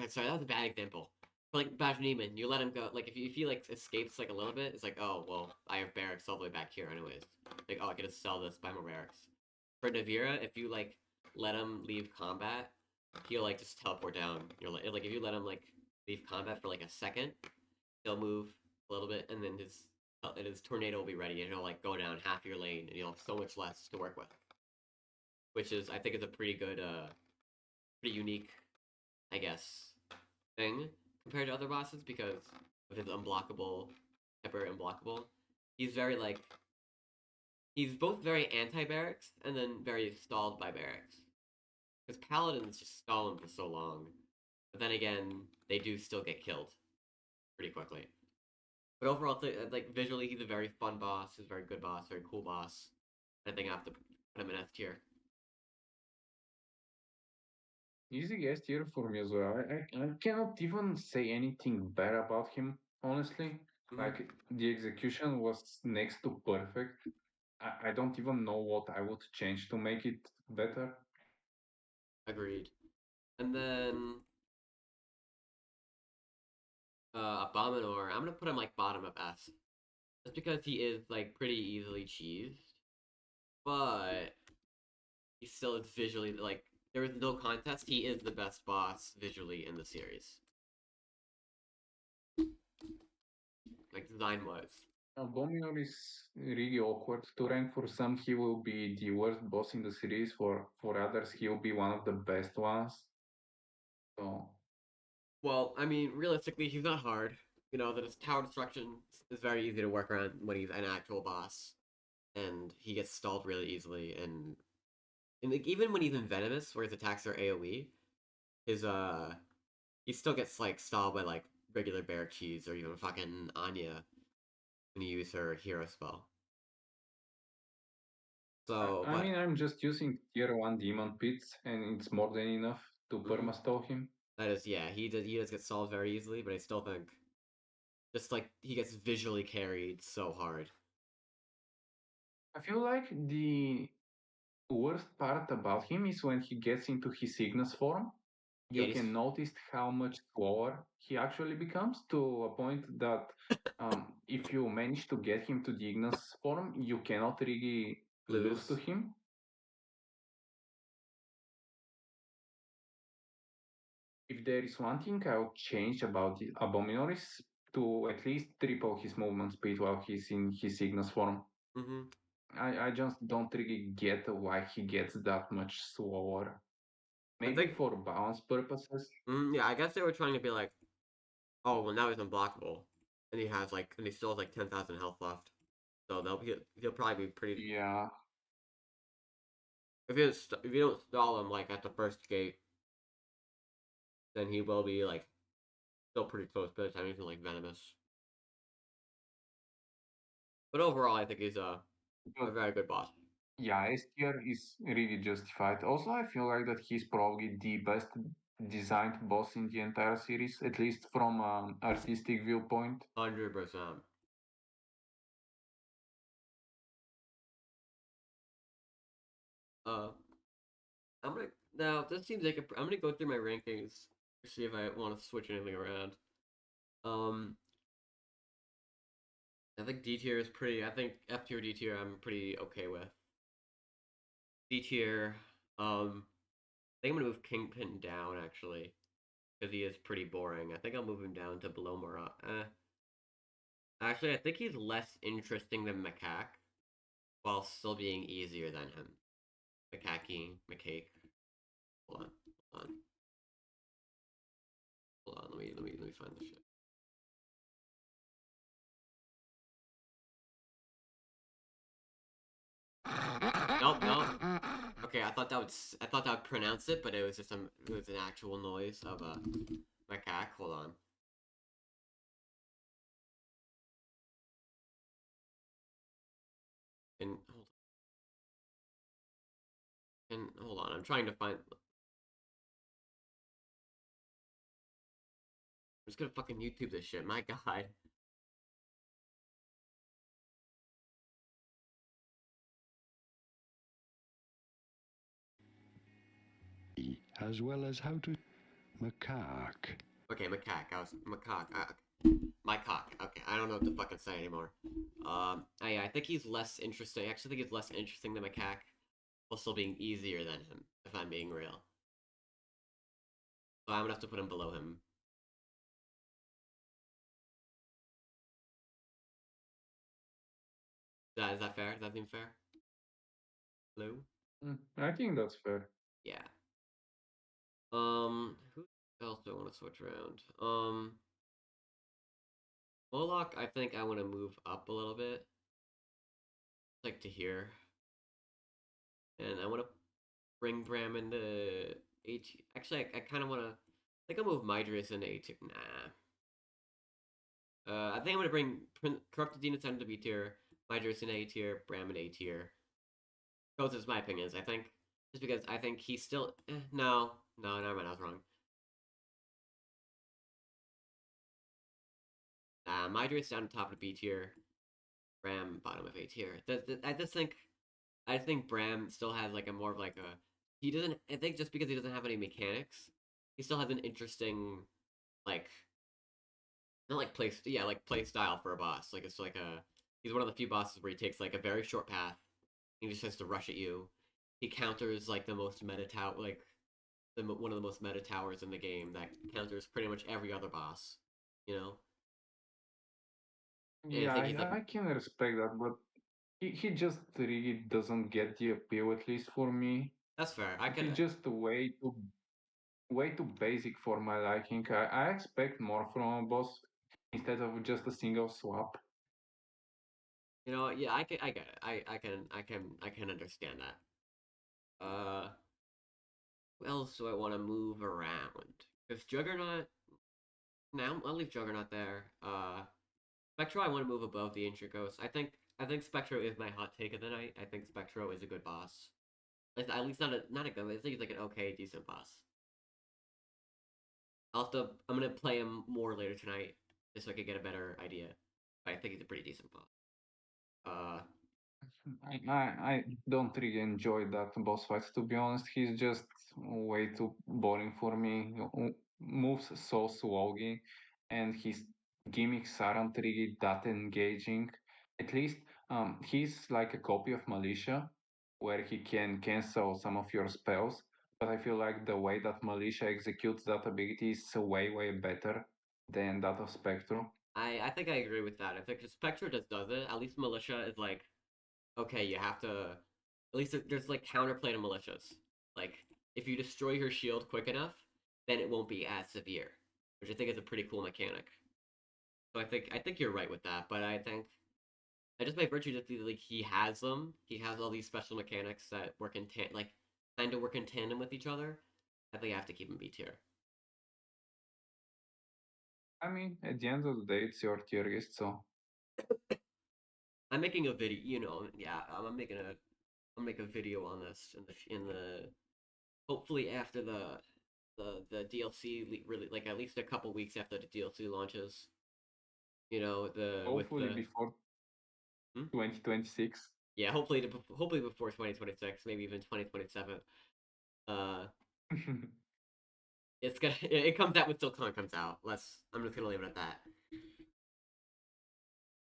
sorry that was a bad example. For like Bash Neiman, you let him go. Like if he like escapes like a little bit, it's like oh well I have barracks all the way back here anyways. Like oh I could just sell this buy more barracks. For Navira, if you like let him leave combat, he'll like just teleport down. You're like if you let him like leave combat for like a second, he'll move a little bit, and his tornado will be ready, and he'll like go down half your lane, and you'll have so much less to work with. Which is I think is a pretty good, pretty unique, I guess, thing compared to other bosses because of his unblockable, temporary unblockable. He's very like he's both very anti barracks and then very stalled by barracks. Because paladins just stall him for so long. But then again, they do still get killed pretty quickly. But overall, like visually, he's a very fun boss. He's a very good boss, very cool boss. I think I have to put him in S tier. Easy guess here for me as well. I cannot even say anything bad about him, honestly. Mm-hmm. Like, the execution was next to perfect. I don't even know what I would change to make it better. Agreed. And then Abominor, I'm gonna put him like bottom of S, just because he is like pretty easily cheesed, but he still is visually like there is no contest. He is the best boss visually in the series, like design wise. Abominor is really awkward to rank. For some, he will be the worst boss in the series. For others, he will be one of the best ones. So, Well, I mean, realistically, he's not hard. You know, that his tower destruction is very easy to work around when he's an actual boss, and he gets stalled really easily. And like even when he's in venomous, where his attacks are AOE, his he still gets like stalled by like regular bear cheese or even fucking Anya when you use her hero spell. So, I but mean, I'm just using tier 1 demon pits, and it's more than enough to mhm, permastall him. that is yeah, he does get stalled very easily, but I still think just like he gets visually carried so hard. I feel like the worst part about him is when he gets into his Ignis form. Yeah, you can notice how much slower he actually becomes to a point that if you manage to get him to the Ignis form, you cannot really lose to lose. him. If there is one thing I would change about the Abominor to at least triple his movement speed while he's in his Ignis form. Mm-hmm. I just don't really get why he gets that much slower. I Maybe think, for balance purposes. yeah, I guess they were trying to be like, oh, well, now he's unblockable, and he has like, and he still has like 10,000 health left, so he'll probably be pretty. Yeah, If you don't stall him like at the first gate, then he will be like still pretty close by the time he's in like venomous. But overall, I think he's a but very good boss. yeah, S tier is really justified. Also, I feel like that he's probably the best designed boss in the entire series, at least from an artistic viewpoint. 100%. Uh, I'm gonna now. This seems like I'm gonna go through my rankings to see if I want to switch anything around. Um, I think D tier is pretty. I think F tier, D tier, I'm pretty okay with. D tier, I think I'm gonna move Kingpin down actually because he is pretty boring. I think I'll move him down to below Murat. Actually, I think he's less interesting than Macaque while still being easier than him. Macaque. Hold on, hold on, hold on. Let me find the shit. Nope, nope. Okay, I thought that would pronounce it, but it was just it was an actual noise of a macaque. Hold on. And hold on. I'm trying to find. I'm just gonna fucking YouTube this shit. My God. As well as how to macaque. Okay, macaque. I was macaque. My cock. Okay, I don't know what to fucking say anymore. Yeah, I think he's less interesting. I actually think he's less interesting than macaque, while still being easier than him. If I'm being real, so I'm gonna have to put him below him. Is that fair? Does that seem fair? Hello? I think that's fair. Yeah. Who else do I want to switch around? Moloch, I think I want to move up a little bit, like to here, and I want to bring Bram into A tier. Actually, I kind of want to. I think I'll move Midris into A tier. Nah. I think I'm gonna bring Corrupted Demon Center to B tier, Midris in A tier, Bram in A tier. Those is my opinions. I think just because I think he's still no, never mind. I was wrong. Midris down top of B tier, Bram bottom of A tier. I think Bram still has like a more of like a he doesn't I think just because he doesn't have any mechanics, he still has an interesting like not like play style for a boss. Like it's like a he's one of the few bosses where he takes like a very short path. He just has to rush at you. He counters like the most meta tower like one of the most meta towers in the game that counters pretty much every other boss. You know, and I Yeah, think he's like I can respect that, but he just really doesn't get the appeal, at least for me. that's fair. I can He's just way too basic for my liking. I expect more from a boss instead of just a single swap. yeah I get it. I can understand that. Who else do I want to move around? Because Juggernaut, now I'll leave Juggernaut there. Spectro, I want to move above the Ancient Ghost. I think Spectro is my hot take of the night. I think Spectro is a good boss. At least not a good. I think he's like an okay, decent boss. I'm gonna play him more later tonight just so I can get a better idea. But I think he's a pretty decent boss. Uh, I don't really enjoy that boss fight, to be honest. He's just way too boring for me. Moves so slowly, and his gimmicks aren't really that engaging. At least he's like a copy of Militia, where he can cancel some of your spells. But I feel like the way that Militia executes that ability is way, way better than that of Spectrum. I think I agree with that. I think Spectre just does it. At least Militia is like, okay, you have to. At least there's like counterplay to militias. Like, if you destroy her shield quick enough, then it won't be as severe, which I think is a pretty cool mechanic. So I think you're right with that. But I think I just by virtue that like he has them, he has all these special mechanics that work in like kind of work in tandem with each other. I think I have to keep him B tier. I mean, at the end of the day, it's your tier list, so I'm making a video, yeah, I'm making a I'll make a video on this in the hopefully after the DLC really like at least a couple weeks after the DLC launches. The with hopefully the before hmm? 2026. Yeah, hopefully before 2026, maybe even 2027. Uh, it's gonna it comes out when Silkon comes out. I'm just gonna leave it at that.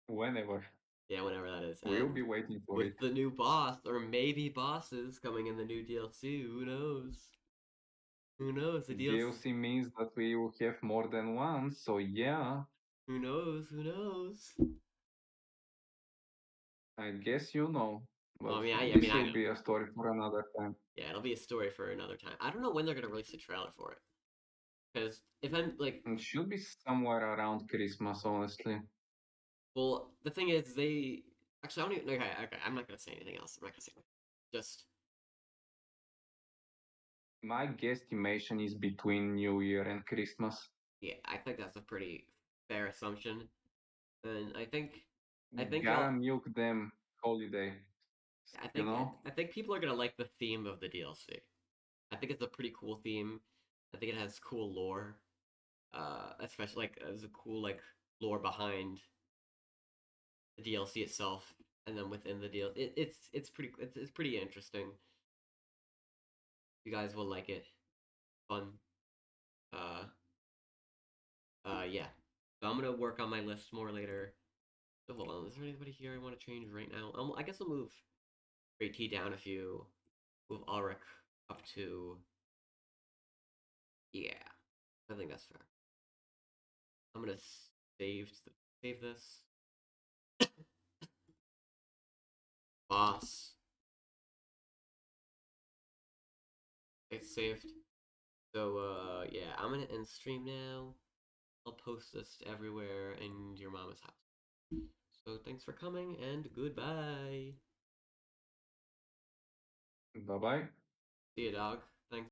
Whenever. Yeah, whenever that is. We'll And be waiting for it. with the new boss or maybe bosses coming in the new DLC, who knows? Who knows? The DLC. DLC means that we will have more than one, so yeah, Who knows? Who knows? I guess you know. Well, But I this mean, I will know. be a story for another time. Yeah, it'll be a story for another time. I don't know when they're gonna release the trailer for it. Because if I'm like, It should be somewhere around Christmas, honestly. well, the thing is, they actually I don't even. Okay, I'm not gonna say anything else. I'm not gonna say anything. Just My guesstimation is between New Year and Christmas. yeah, I think that's a pretty fair assumption, and I think Gotta y'all. milk them holiday, I you think I, know? I think people are gonna like the theme of the DLC. I think it's a pretty cool theme. I think it has cool lore. Especially like there's a cool like lore behind the DLC itself, and then within the deal, it's pretty interesting. You guys will like it. Fun. Uh, yeah. So I'm gonna work on my list more later. So hold on, is there anybody here I want to change right now? I guess I'll move Great T down a few. Move Ulrich up to. Yeah, I think that's fair. I'm gonna save this. Boss. It's saved. So yeah, I'm gonna end stream now. I'll post this everywhere in your mama's house. So thanks for coming and goodbye. Bye bye. See you, dog.